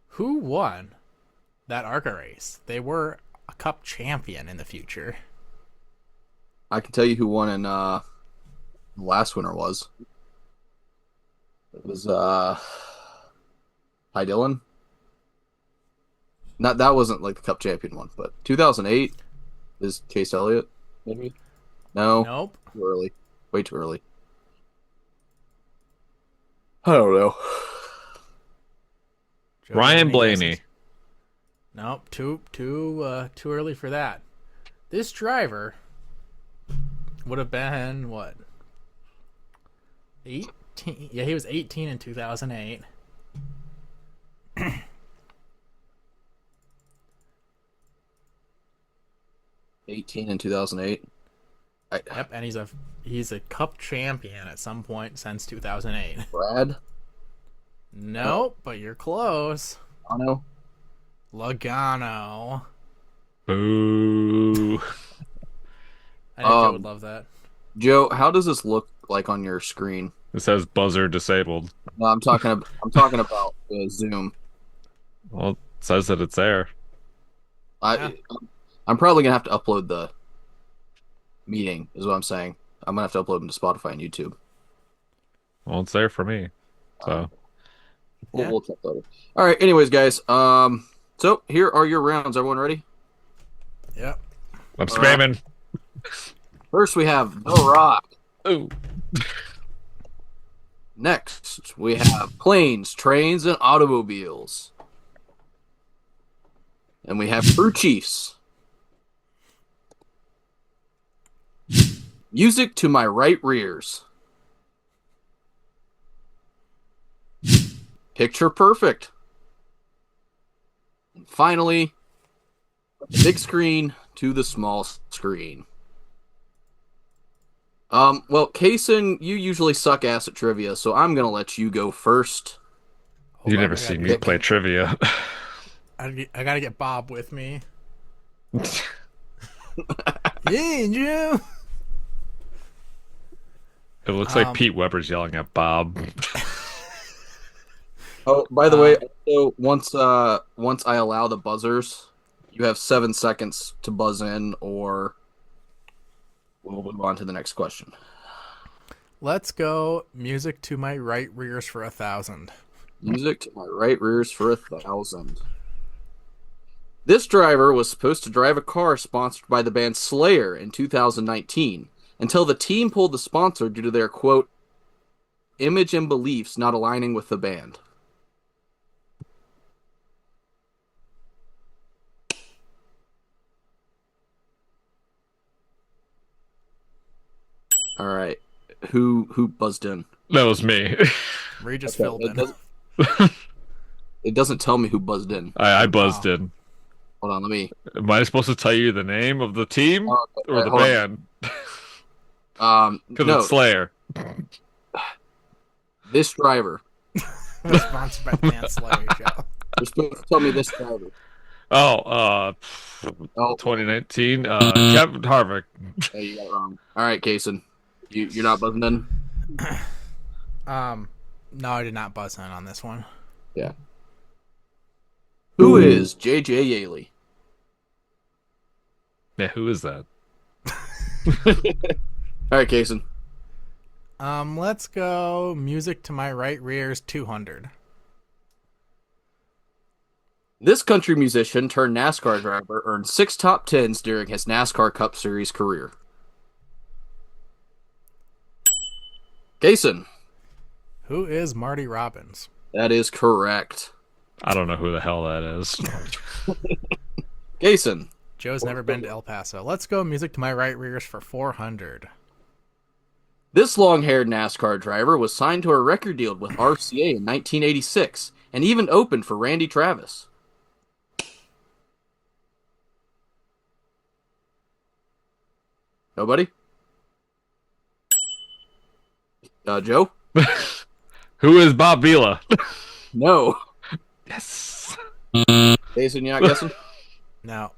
Who won that ARCA race? They were a Cup champion in the future. I can tell you who won in the last winner was. It was Ty Dillon. Not that wasn't like the Cup champion one, but 2008 is Case Elliott. Maybe. No, Nope. too early. Way too early. I don't know. Joe, Ryan any Blaney. guesses? Nope. Too early for that. This driver would have been what? 18. Yeah, he was 18 in 2008. 18 in 2008. Yep, and he's a Cup champion at some point since 2008. Brad. Nope, but you're close. Ano. Logano. Boo. I think I would love that. Joe, how does this look like on your screen? It says buzzer disabled. No, I'm talking about Zoom. Well, it says that it's there. I I'm probably gonna have to upload the meeting, is what I'm saying. I'm gonna have to upload them to Spotify and YouTube. Well, it's there for me. So We'll check later. All right. Anyways, guys. So here are your rounds. Everyone ready? Yep. I'm spamming. First, we have The Rock. Ooh. Next, we have planes, trains, and automobiles. And we have crew chiefs. Music to my right rears. Picture perfect. And finally, the big screen to the small screen. Well, Kaysen, you usually suck ass at trivia, so I'm gonna let you go first. You never see me play trivia. I gotta get Bob with me. Yeah, Joe. It looks like Pete Weber's yelling at Bob. Oh, by the way, so once I allow the buzzers, you have 7 seconds to buzz in, or we'll move on to the next question. Let's go. Music to my right rears for 1,000. Music to my right rears for 1,000. This driver was supposed to drive a car sponsored by the band Slayer in 2019, until the team pulled the sponsor due to their, quote, image and beliefs not aligning with the band. All right. Who buzzed in? That was me. Regis Okay, filled in. It doesn't tell me who buzzed in. I buzzed in. Hold on, let me. Am I supposed to tell you the name of the team or the hold band? Because No, it's Slayer. this driver. We're sponsored by the band Slayer show. You're supposed to tell me this driver. Oh, Oh, 2019. Kevin Harvick. hey, you got it wrong. All right, Kaysen. You're not buzzing in? No, I did not buzz in on this one. Yeah. Who is J.J. Yaley? Yeah, who is that? All right, Kaysen. Let's go. Music to my right rears 200. This country musician turned NASCAR driver earned 6 top 10s during his NASCAR Cup Series career. Jason, Who is Marty Robbins? that is correct. I don't know who the hell that is. Jason, Joe's never been to El Paso. Let's go music to my right rears for 400. this long-haired NASCAR driver was signed to a record deal with RCA in 1986 and even opened for Randy Travis. Nobody? Joe? Who is Bob Vila? No. Yes. Jason, you're not guessing? Now,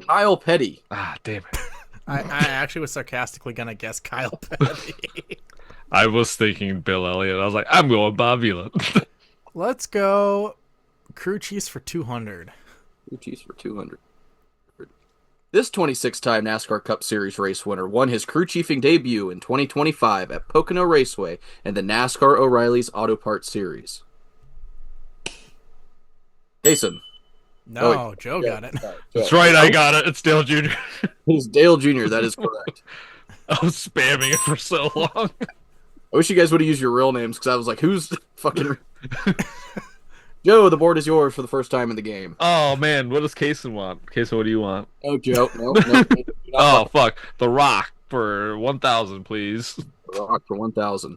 Kyle Petty. Ah, damn it. I actually was sarcastically going to guess Kyle Petty. I was thinking Bill Elliott. I was like, I'm going Bob Vila. Let's go crew chiefs for 200. Blue Chiefs for 200. This 26-time NASCAR Cup Series race winner won his crew chiefing debut in 2025 at Pocono Raceway in the NASCAR O'Reilly's Auto Parts Series. Jason. No, Joe got it. That's right, I got it. It's Dale Jr. It's Dale Jr., that is correct. I was spamming it for so long. I wish you guys would have used your real names, because I was like, who's fucking... Joe, the board is yours for the first time in the game. Oh, man, what does Kason want? Kason, what do you want? Oh, Joe. No. Oh, fuck. The Rock for 1,000, please. Rock for 1,000.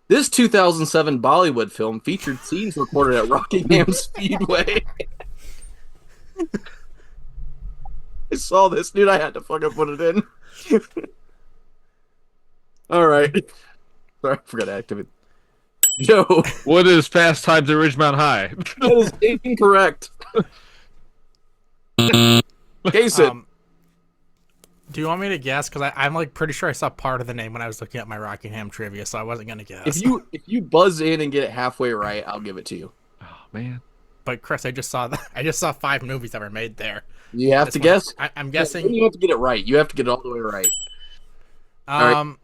This 2007 Bollywood film featured scenes recorded at Rockingham Speedway. I saw this, dude. I had to fucking put it in. All right. Sorry, I forgot to activate. Joe, What is Fast Times at Ridgemount High? that is incorrect. Jason, Do you want me to guess? Because I'm like pretty sure I saw part of the name when I was looking at my Rockingham trivia, so I wasn't going to guess. if you buzz in and get it halfway right, I'll give it to you. Oh, man. But Chris, I just saw 5 movies that were made there. You have This to one- guess. I'm guessing. You have to get it right. You have to get it all the way right. right.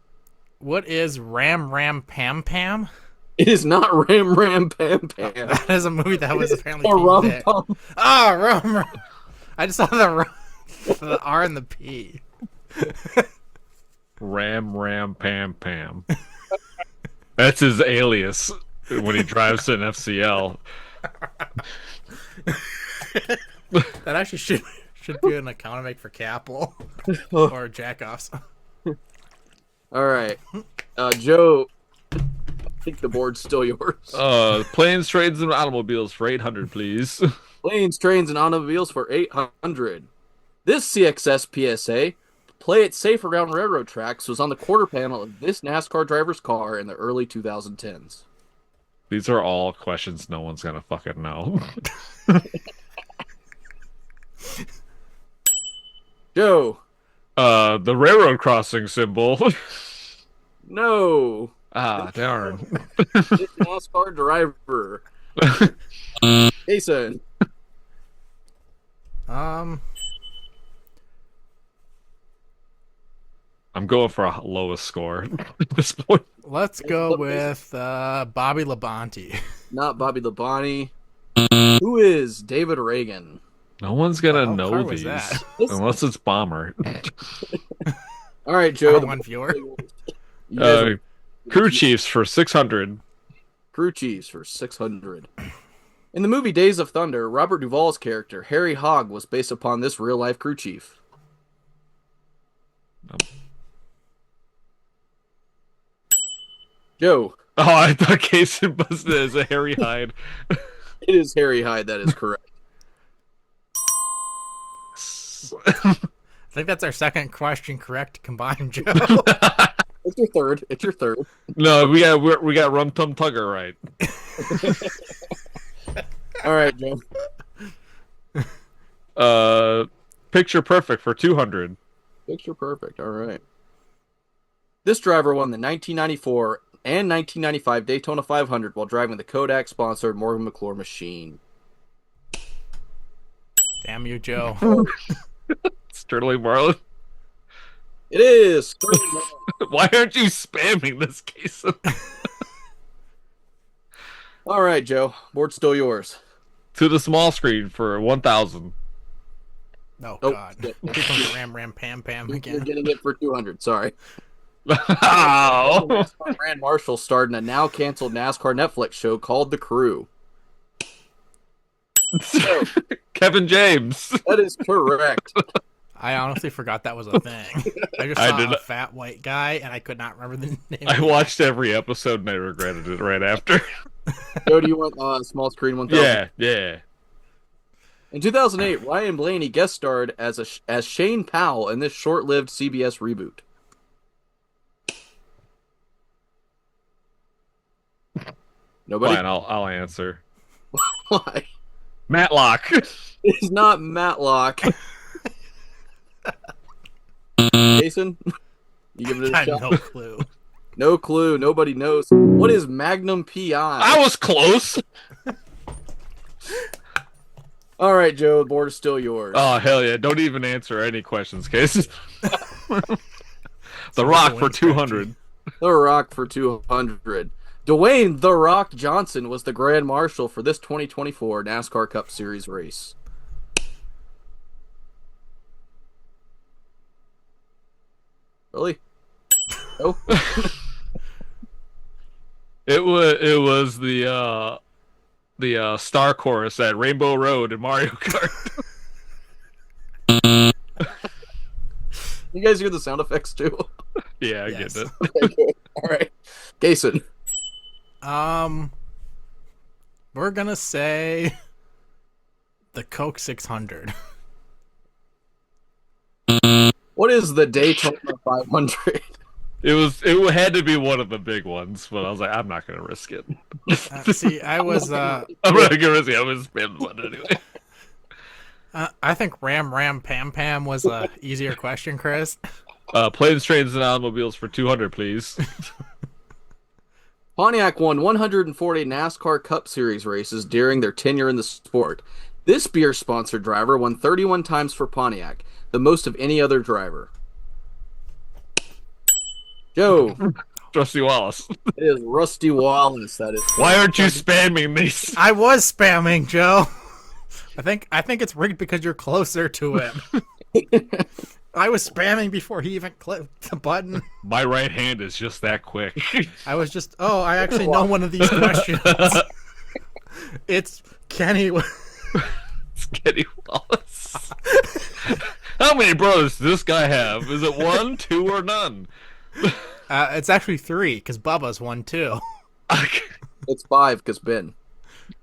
What is Ram Ram Pam Pam? It is not Ram Ram Pam Pam. That is a movie that was apparently Or Rum filmed there. Pum. Oh, Rum. I just saw the R and the P. Ram Pam Pam. That's his alias when he drives to an FCL. That actually should be an account I make for Capel or Jackoffs. All right. Joe, I think the board's still yours. Planes, trains, and automobiles for 800, please. Planes, trains, and automobiles for 800. This CXS PSA, play it safe around railroad tracks, was on the quarter panel of this NASCAR driver's car in the early 2010s. These are all questions no one's gonna fucking know. Joe, The railroad crossing symbol. no. Ah, darn. This NASCAR driver. Jason, I'm going for a lowest score at this point. Let's go with Bobby Labonte. not Bobby Labonte. Who is David Reagan? No one's gonna What know car was these that? unless it's Bomber. All right, Joe. One viewer. You guys Crew chiefs for 600. Crew chiefs for 600. In the movie Days of Thunder, Robert Duvall's character, Harry Hogg, was based upon this real-life crew chief. Joe, Oh, I thought Kason buzzed it as a Harry Hyde. it is Harry Hyde, that is correct. I think that's our second question correct combined, Joe. It's your third. It's your third. No, we got Rum Tum Tugger right. All right, Joe. Picture perfect for 200. Picture perfect. All right. This driver won the 1994 and 1995 Daytona 500 while driving the Kodak-sponsored Morgan McClure machine. Damn you, Joe. Sterling Marlin. It is. Why aren't you spamming this, Kason? All right, Joe. Board's still yours. to the small screen for 1,000. Oh Oh, God! shit. Here comes Ram Ram Pam Pam You're again. getting it for 200. Sorry. Oh. NASCAR Brand Marshall starred in a now canceled NASCAR Netflix show called The Crew. So, Kevin James. that is correct. I honestly forgot that was a thing. I just I saw did. a fat white guy, and I could not remember the name. I watched every episode and I regretted it right after. Joe, do you want small screen 1000? Yeah, yeah. In 2008, Ryan Blaney guest starred as Shane Powell in this short-lived CBS reboot. Nobody? Fine, I'll answer. Why? Matlock. It's not Matlock. Jason, you give it a I shot. have no clue. No clue. Nobody knows. What is Magnum PI? I was close. All right, Joe. The board is still yours. Oh hell yeah! Don't even answer any questions, case. The Rock for 200. The Rock for 200. Dwayne The Rock Johnson was the Grand Marshal for this 2024 NASCAR Cup Series race. Really? No? It was the star chorus at Rainbow Road in Mario Kart. You guys hear the sound effects too? Yeah, I Yes. get it. Okay, good. All right. Jason. We're gonna say the Coke 600. What is the Daytona 500? It had to be one of the big ones, but I was like, I'm not gonna risk it. See, I was I'm not gonna risk it. I was spin one anyway. I think Ram Ram Pam Pam was a easier question, Chris. Planes, trains, and automobiles for 200, please. Pontiac won 140 NASCAR Cup Series races during their tenure in the sport. This beer-sponsored driver won 31 times for Pontiac, the most of any other driver. Joe. Rusty Wallace. It is Rusty Wallace. That is. Why aren't you spamming these? I was spamming, Joe. I think it's rigged because you're closer to him. I was spamming before he even clicked the button. My right hand is just that quick. I was just, I actually know one of these questions. It's Kenny. It's Kenny Wallace. How many brothers does this guy have? Is it 1, 2, or none? It's actually 3 because Bubba's 1 too. It's 5 because Ben.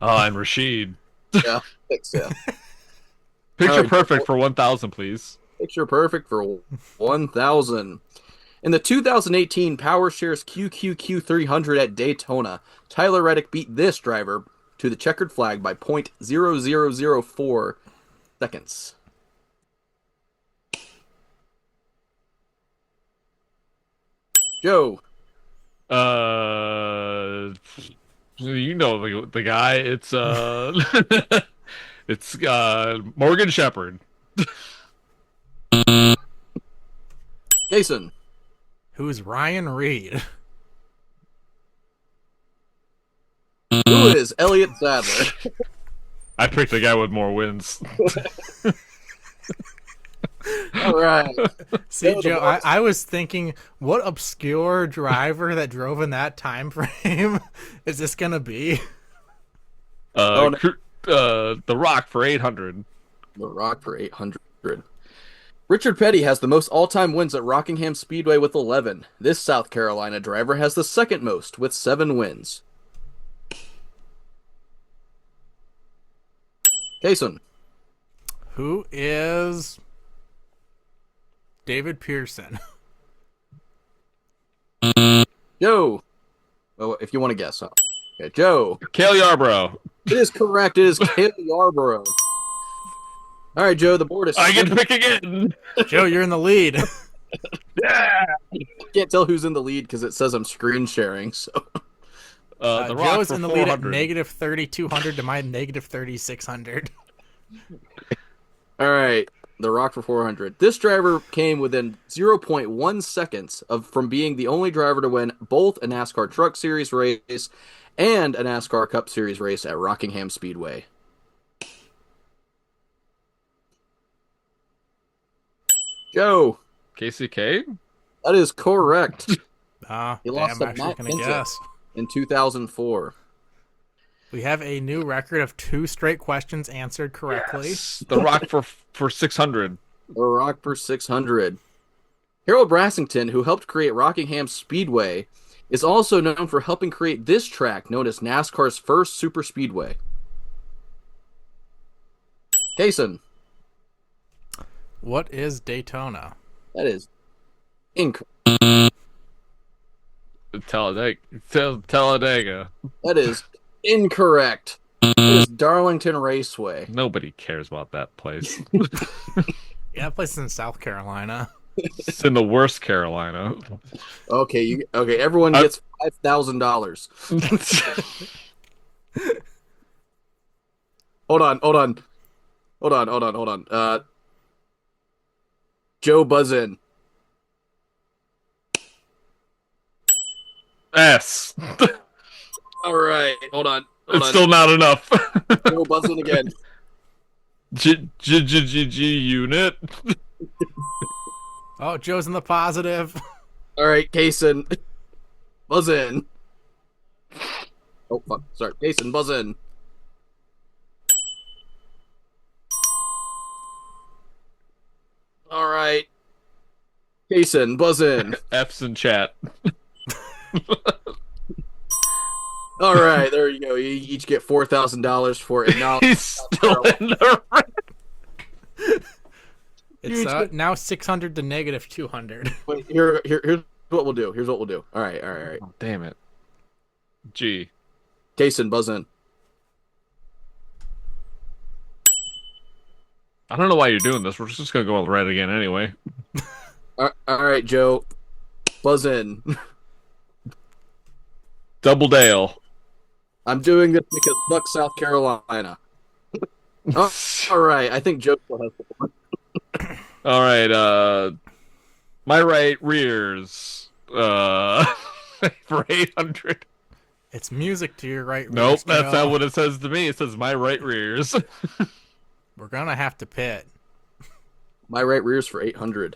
Oh, and Rashid. Yeah, 6, yeah. Picture All right. perfect for 1,000, please. Picture perfect for 1,000. In the 2018 PowerShares QQQ 300 at Daytona, Tyler Reddick beat this driver to the checkered flag by .0004 seconds. Joe. You know the guy. It's it's Morgan Shepherd. Jason. Who's Ryan Reed? Who is Elliott Sadler? I picked a guy with more wins. All right. See, Joe, I was thinking, what obscure driver that drove in that time frame is this gonna be? The Rock for 800. The Rock for 800. Richard Petty has the most all-time wins at Rockingham Speedway with 11. This South Carolina driver has the second most with 7 wins. Jason. Who is David Pearson? Joe. Well, if you want to guess. Okay, Joe. Cale Yarborough. It is correct. It is Cale Yarborough. All right, Joe. The board is. I get to pick again. Joe, you're in the lead. Yeah. Can't tell who's in the lead because it says I'm screen sharing. So The Rock Joe's for in the lead at 400. negative 3,200 to my negative 3,600. all right, The Rock for 400. This driver came within 0.1 seconds from being the only driver to win both a NASCAR Truck Series race and a NASCAR Cup Series race at Rockingham Speedway. Joe, KCK? that is correct. Ah, He lost damn, to I'm actually Matt gonna Kenseth guess. in 2004. We have a new record of 2 straight questions answered correctly. Yes. The Rock for 600. The Rock for 600. Harold Brassington, who helped create Rockingham Speedway, is also known for helping create this track known as NASCAR's first super speedway. Kason, What is Daytona? that is incorrect. Talladega. That is incorrect. It is Darlington Raceway. Nobody cares about that place. Yeah, that place is in South Carolina. It's in the worst Carolina. Okay, everyone I- gets $5,000. Hold on. Joe, buzz in. S. All right, hold on. It's still not enough. Joe, buzz in again. G unit. Oh, Joe's in the positive. All right, Kason, buzz in. Oh fuck, sorry, Kason, buzz in. All right, Kason, buzz in. F's in chat. All right, there you go. You each get $4,000 for acknowledging. He's still in the red. It's now 600 to negative 200. Wait, here's what we'll do. All right. Oh, damn it. G. Kason, buzz in. I don't know why you're doing this. We're just gonna go with red again anyway. All right, Joe, buzz in. Double Dale. I'm doing this because fuck South Carolina. Oh, all right, I think Joe still has the one. All right. My right rears. For 800. It's music to your right. Nope, rears, that's Joe. not what it says to me. It says my right rears. We're gonna have to pit. My right rear's for 800.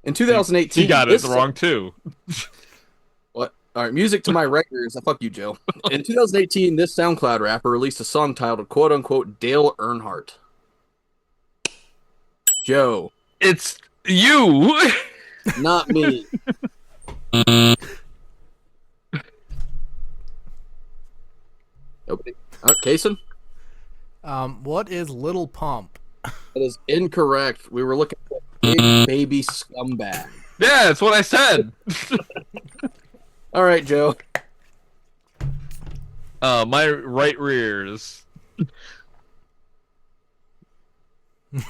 In 2018, He got it wrong too. What? All right, music to my right ears. Fuck you, Joe. In 2018, this SoundCloud rapper released a song titled "quote unquote" Dale Earnhardt. Joe, It's you. not me. Nobody. Kason, What is Little Pump? that is incorrect. We were looking for Big Baby Scumbag. Yeah, that's what I said. All right, Joe. My right rears.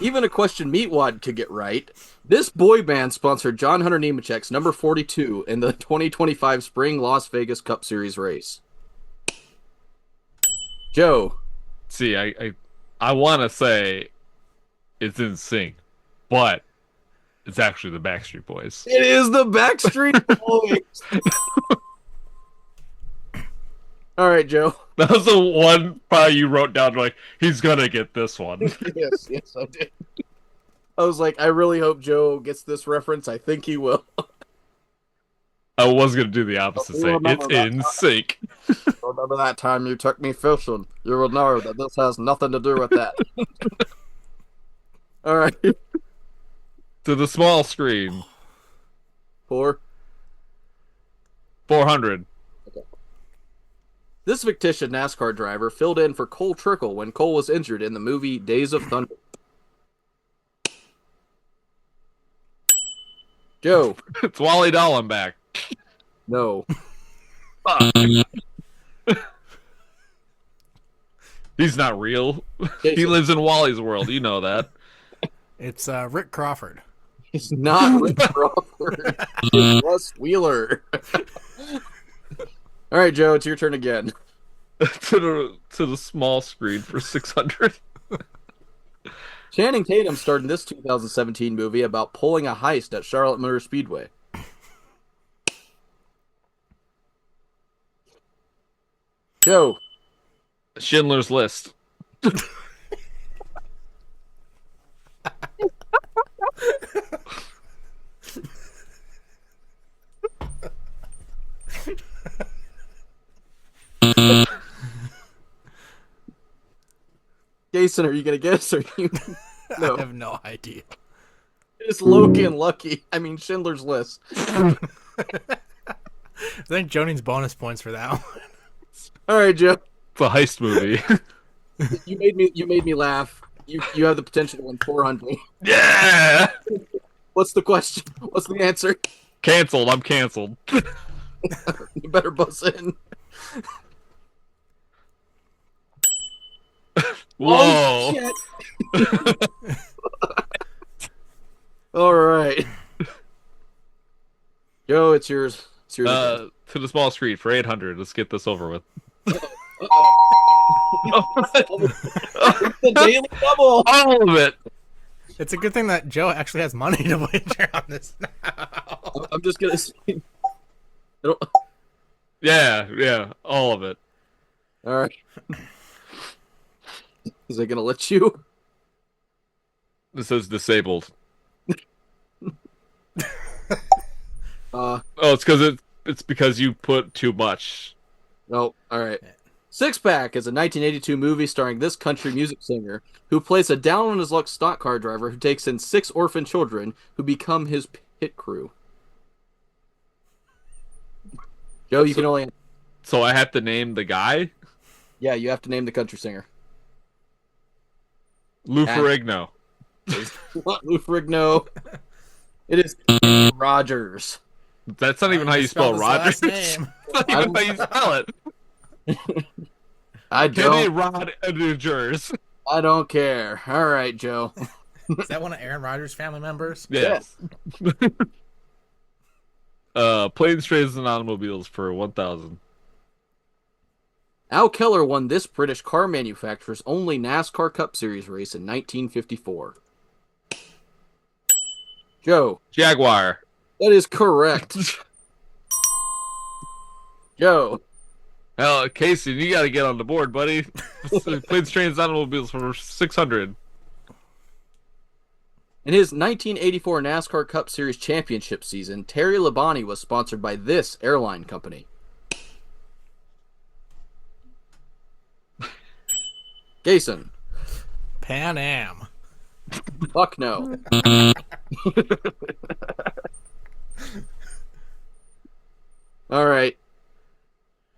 Even a question Meatwad could get right. This boy band sponsored John Hunter Nemechek's number 42 in the 2025 Spring Las Vegas Cup Series race. Joe, See, I want to say it's in sync, but it's actually the Backstreet Boys. it is the Backstreet Boys. All right, Joe. That was the one probably you wrote down like he's gonna get this one. Yes, I did. I was like, I really hope Joe gets this reference. I think he will. I was gonna do the opposite, say it's in sync. Remember that time you took me fishing? You will know that this has nothing to do with that. All right. To the small screen, 4. 400. This fictitious NASCAR driver filled in for Cole Trickle when Cole was injured in the movie Days of Thunder. Joe, It's Wally Dallenbach. no. He's not real. He Jason, lives in Wally's world. You know that. It's Rick Crawford. He's not Rick Crawford. It's Russ Wheeler. All right, Joe, it's your turn again. to the small screen for 600. Channing Tatum starred in this 2017 movie about pulling a heist at Charlotte Motor Speedway. Joe, Schindler's List. Jason, are you gonna guess or you? I No, have no idea. it's Logan Lucky. I mean Schindler's List. I think Joe needs bonus points for that one. All right, Joe. It's a heist movie. You made me laugh. You have the potential to win 400. Yeah! What's the question? What's the answer? Canceled. I'm canceled. You better buzz in. Whoa! Oh, shit. All right. Joe, it's yours. It's yours again. To the small street for 800. Let's get this over with. The daily double. All of it. It's a good thing that Joe actually has money to wager on this now. I'm just gonna say. Yeah, all of it. All right. Is it gonna let you? This is disabled. Oh, It's because you put too much. all right. Six Pack is a 1982 movie starring this country music singer who plays a down on his luck stock car driver who takes in 6 orphan children who become his pit crew. Joe, you can only. So I have to name the guy? Yeah, you have to name the country singer. Lou Ferrigno. Not Lou Ferrigno. It is Rogers. That's not even how you spell his Rogers. last name. That's not even how you spell it. I Kenny don't. Rodgers. I don't care. All right, Joe. Is that one of Aaron Rodgers' family members? Yes. Planes, trains, and automobiles for 1,000. Al Keller won this British car manufacturer's only NASCAR Cup Series race in 1954. Joe. Jaguar. That is correct. Joe. Hell, Casey, you got to get on the board, buddy. Planes, trains, automobiles for 600. In his 1984 NASCAR Cup Series championship season, Terry Labonte was sponsored by this airline company. Jason. Pan Am. Fuck no. All right.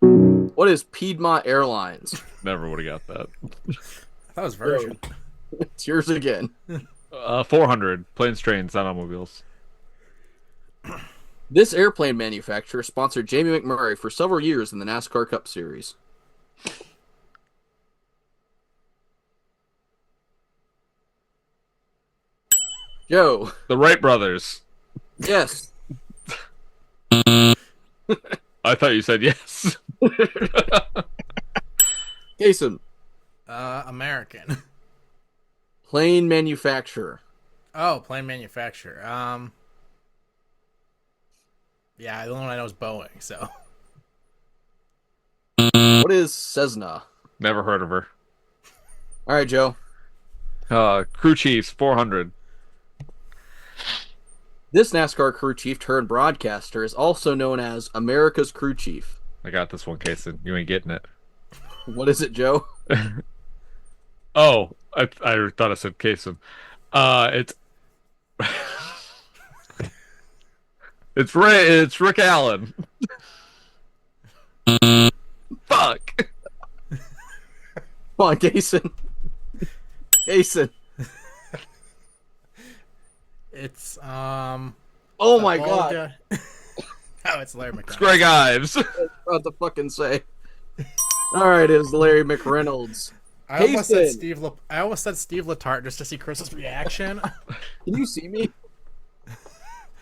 What is Piedmont Airlines? Never would have got that. That was Virgin. It's yours again. 400. Planes, trains, automobiles. This airplane manufacturer sponsored Jamie McMurray for several years in the NASCAR Cup Series. Joe. The Wright brothers. Yes. I thought you said yes. Jason. American. Plane manufacturer. Oh, plane manufacturer. Yeah, the only one I know is Boeing, so. What is Cessna? Never heard of her. All right, Joe. Crew chiefs, 400. This NASCAR crew chief turned broadcaster is also known as America's crew chief. I got this one, Kason. You ain't getting it. What is it, Joe? Oh, I thought I said Kason. It's it's Rick Allen. Fuck. Come on, Jason. Jason. It's, Oh my god. Oh, it's Larry McDonald. It's Greg Ives. I was about to fucking say. All right, it was Larry McReynolds. I almost said Jason. I almost said Steve Letarte just to see Chris's reaction. Can you see me?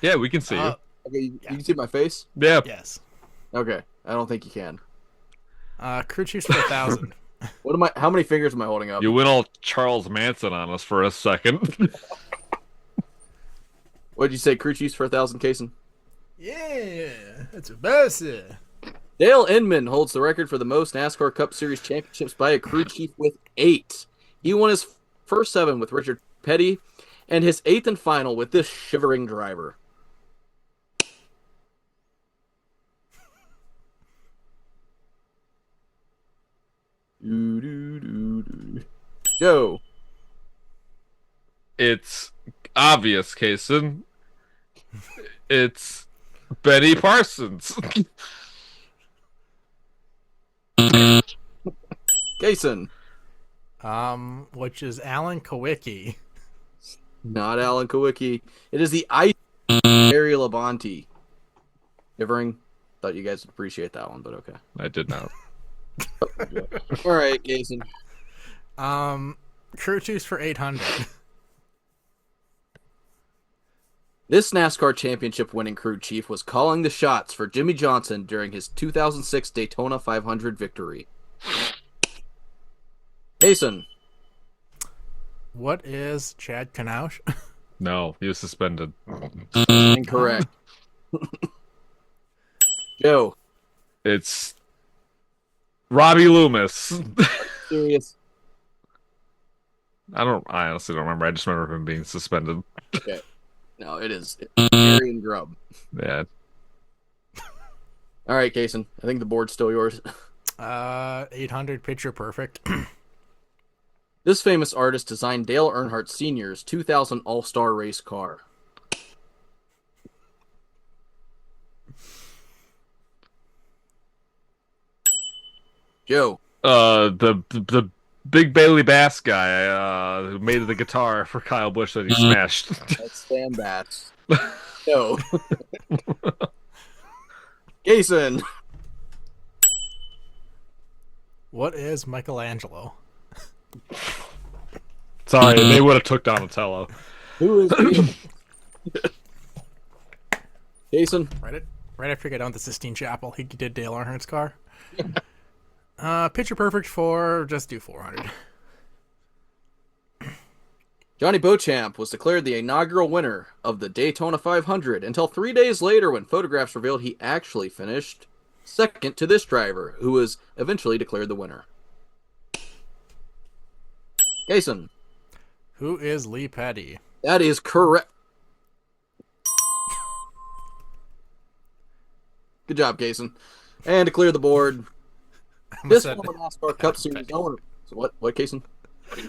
Yeah, we can see you. Okay, you can see my face? Yeah. Yes. Okay, I don't think you can. Crew chiefs for 1,000. What am I? How many fingers am I holding up? You went all Charles Manson on us for a second. What did you say? Crew chiefs for 1,000, Kason? Yeah, that's a best. Dale Inman holds the record for the most NASCAR Cup Series championships by a crew chief with 8. He won his first 7 with Richard Petty, and his 8th and final with this shivering driver. Joe. It's obvious, Kason. It's Benny Parsons. Jason. Which is Alan Kowicki. Not Alan Kowicki. It is the Ice Barry Labonte. Shivering. Thought you guys would appreciate that one, but okay. I did not. All right, Jason. Crew chiefs for 800. This NASCAR championship winning crew chief was calling the shots for Jimmy Johnson during his 2006 Daytona 500 victory. Jason. What is Chad Knausch? No, he was suspended. Incorrect. Joe. It's Robbie Loomis. Serious. I honestly don't remember. I just remember him being suspended. Okay. No, it is. It's Arian Grubb. Yeah. All right, Kason. I think the board's still yours. 800 picture perfect. This famous artist designed Dale Earnhardt Sr.'s 2000 All-Star race car. Joe. The Big Bailey Bass guy who made the guitar for Kyle Busch that he smashed. That's Sam Bass. No. Jason. What is Michelangelo? Sorry, they would have took Donatello. Who is Jason? Right after he got done with the Sistine Chapel, he did Dale Earnhardt's car. Picture perfect for just do 400. Johnny Beauchamp was declared the inaugural winner of the Daytona 500 until 3 days later when photographs revealed he actually finished second to this driver, who was eventually declared the winner. Jason. Who is Lee Petty? That is correct. Good job, Jason. And to clear the board, this former NASCAR Cup Series owner. So what, Jason?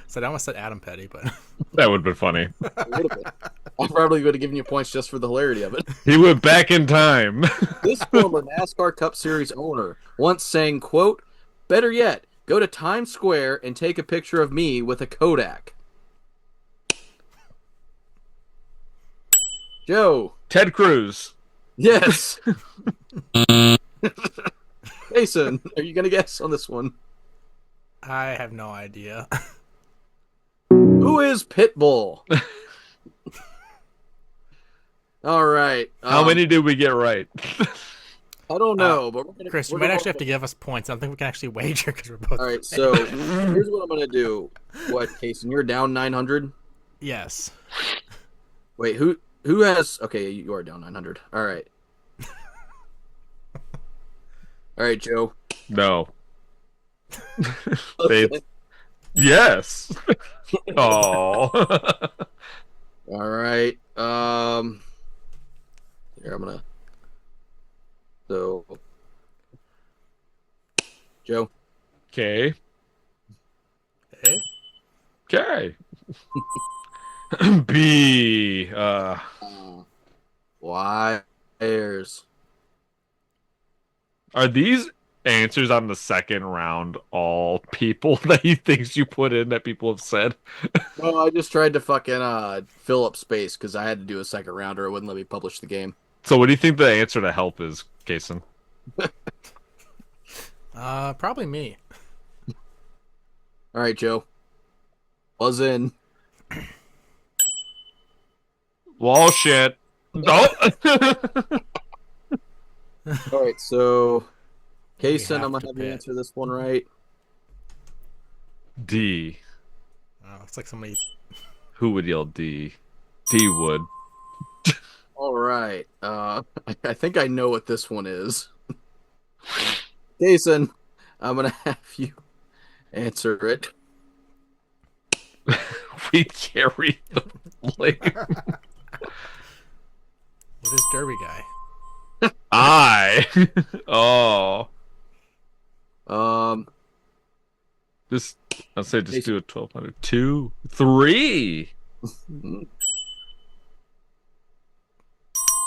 So I almost said Adam Petty, but That would have been funny. I probably would have given you points just for the hilarity of it. He went back in time. This former NASCAR Cup Series owner once saying, quote, "Better yet, go to Times Square and take a picture of me with a Kodak." Joe. Ted Cruz. Yes. Jason, are you going to guess on this one? I have no idea. Who is Pitbull? All right. How many did we get right? I don't know, but we're gonna, Chris, you might actually have to give us points. I don't think we can actually wager because we're both. All right, so here's what I'm going to do. What, Jason, you're down 900? Yes. Wait, who has... Okay, you are down 900. All right. All right, Joe. No. Yes. Oh. All right. Here, I'm gonna. So, Joe. Okay. Hey. Okay. B. Wires. Are these answers on the second round all people that he thinks you put in that people have said? No, I just tried to fucking fill up space because I had to do a second round or it wouldn't let me publish the game. So what do you think the answer to help is, Kason? Probably me. All right, Joe. Buzz in. Wall shit. No. All right, so We Kason, I'm gonna have you pit. answer this one right. D. Oh, it's like somebody. Who would yell D? D would. All right. I think I know what this one is. Jason, I'm gonna have you answer it. We carry the blame. What is Derby guy? I. Oh. Just, I'll say just Jason. do a 1200. 2, 3.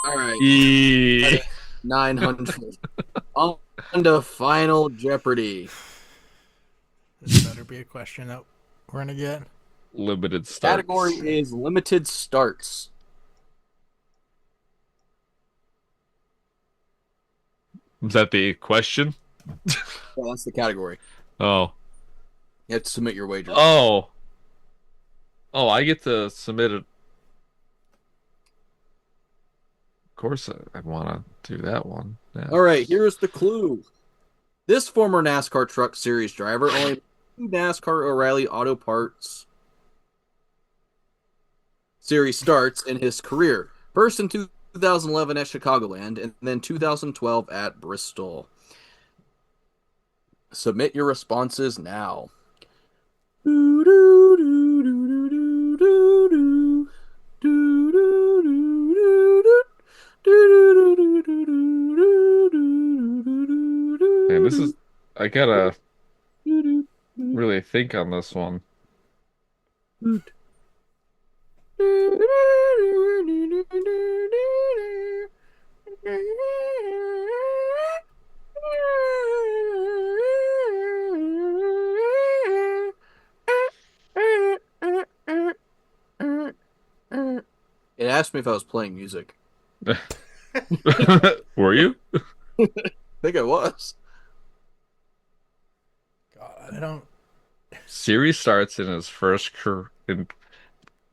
All right. That E. is 900. On to Final Jeopardy. This better be a question that we're gonna get. Limited Category starts. is limited starts. Is that the question? Well, that's the category. Oh. You have to submit your wager. Oh. Oh, I get to submit it. Of course, I want to do that one. Yeah. All right, here's the clue. This former NASCAR Truck Series driver only made two NASCAR O'Reilly Auto Parts Series starts in his career. First in 2011 at Chicagoland, and then 2012 at Bristol. Submit your responses now. And this is, I gotta really think on this one. It asked me if I was playing music. Were you? I think I was. God, I don't. Series starts in his first career.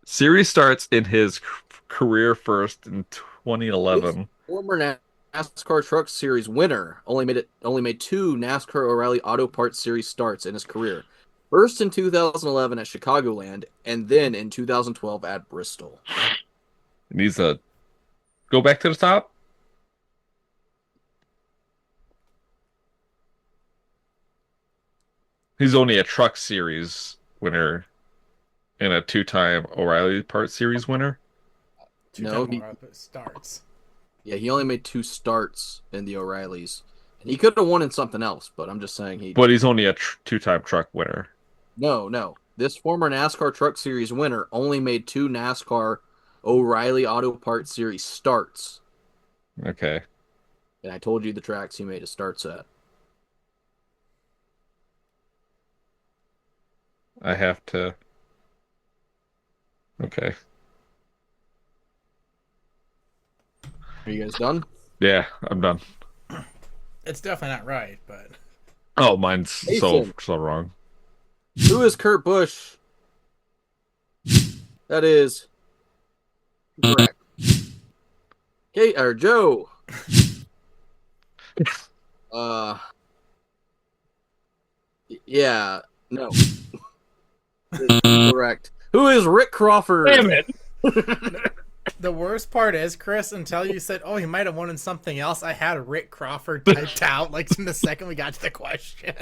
Series starts in his career first in This 2011. former NASCAR Truck Series winner only made two NASCAR O'Reilly Auto Parts Series starts in his career. First in 2011 at Chicagoland, and then in 2012 at Bristol. Needs to go back to the top. He's only a Truck Series winner and a two-time O'Reilly Part Series winner. No, Two-time more starts. he only made two starts in the O'Reillys, and he could have won in something else. But I'm just saying he. But he's only a two-time truck winner. No. This former NASCAR Truck Series winner only made two NASCAR O'Reilly Auto Parts Series starts, Okay. and I told you the tracks he made his starts at. I have to. Okay. Are you guys done? Yeah, I'm done. It's definitely not right, but Oh, mine's so Jason, wrong. who is Kurt Busch? That is correct. Kate or Joe. Uh, yeah, no, correct. Who is Rick Crawford? Damn it. the worst part is, Chris, until you said, "Oh, he might have won in something else," I had Rick Crawford typed out like in the second we got to the question.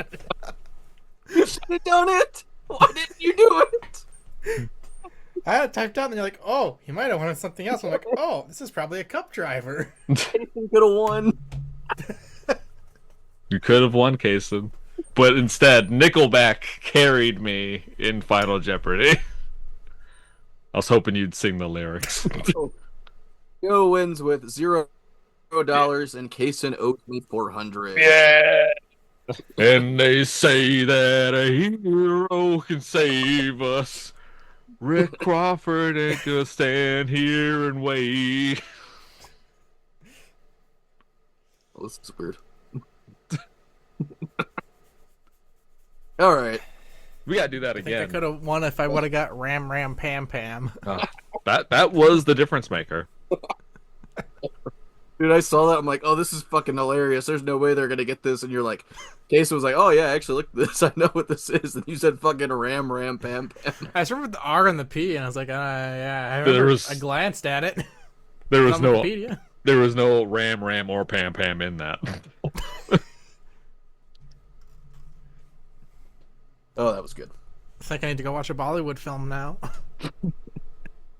You should have done it. Why didn't you do it? I had it typed out, and you're like, "Oh, he might have won in something else." I'm like, "Oh, this is probably a Cup driver." Anything could have won. You could have won, Kason. But instead, Nickelback carried me in Final Jeopardy. I was hoping you'd sing the lyrics. Joe wins with $0 and Kaysen owes me 400. Yeah. And they say that a hero can save us. Rick Crawford ain't gonna stand here and wait. Oh, this is weird. All right. We gotta do that I think I again. could have won if I would have got Ram Ram Pam Pam. That was the difference maker. Dude, I saw that. I'm like, oh, this is fucking hilarious. There's no way they're going to get this. And you're like, Kaysen was like, oh, yeah, actually, look at this. I know what this is. And you said fucking Ram, Pam, Pam. I just remember the R and the P, and I was like, yeah, I remember. I glanced at it. There It's was on no Wikipedia. there was no Ram or Pam in that. Oh, that was good. I think I need to go watch a Bollywood film now.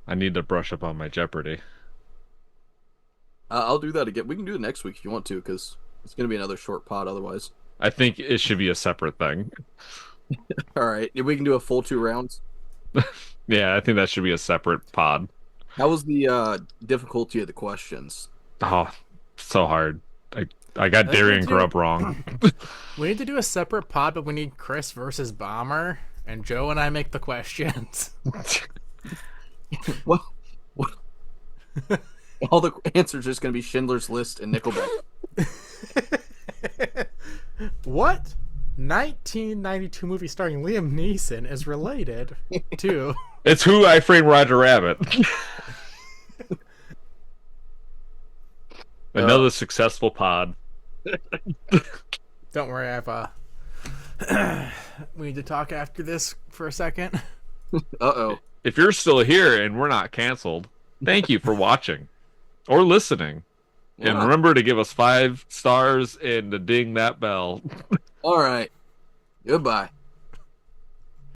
I need to brush up on my Jeopardy. I'll do that again. We can do it next week if you want to, because it's going to be another short pod otherwise. I think it should be a separate thing. All right, we can do a full 2 rounds. Yeah, I think that should be a separate pod. How was the difficulty of the questions? Oh, so hard. I got I think we need Darian to do Grubb wrong. we need to do a separate pod, but we need Chris versus Bomber, and Joe and I make the questions. What? What? All the answers are just going to be Schindler's List and Nickelback. What 1992 movie starring Liam Neeson is related to? It's Who I Framed Roger Rabbit. Another successful pod. Don't worry, I've we need to talk after this for a second. Uh-oh. If you're still here and we're not canceled, thank you for watching or listening. And Yeah. remember to give us 5 stars and to ding that bell. All right. Goodbye.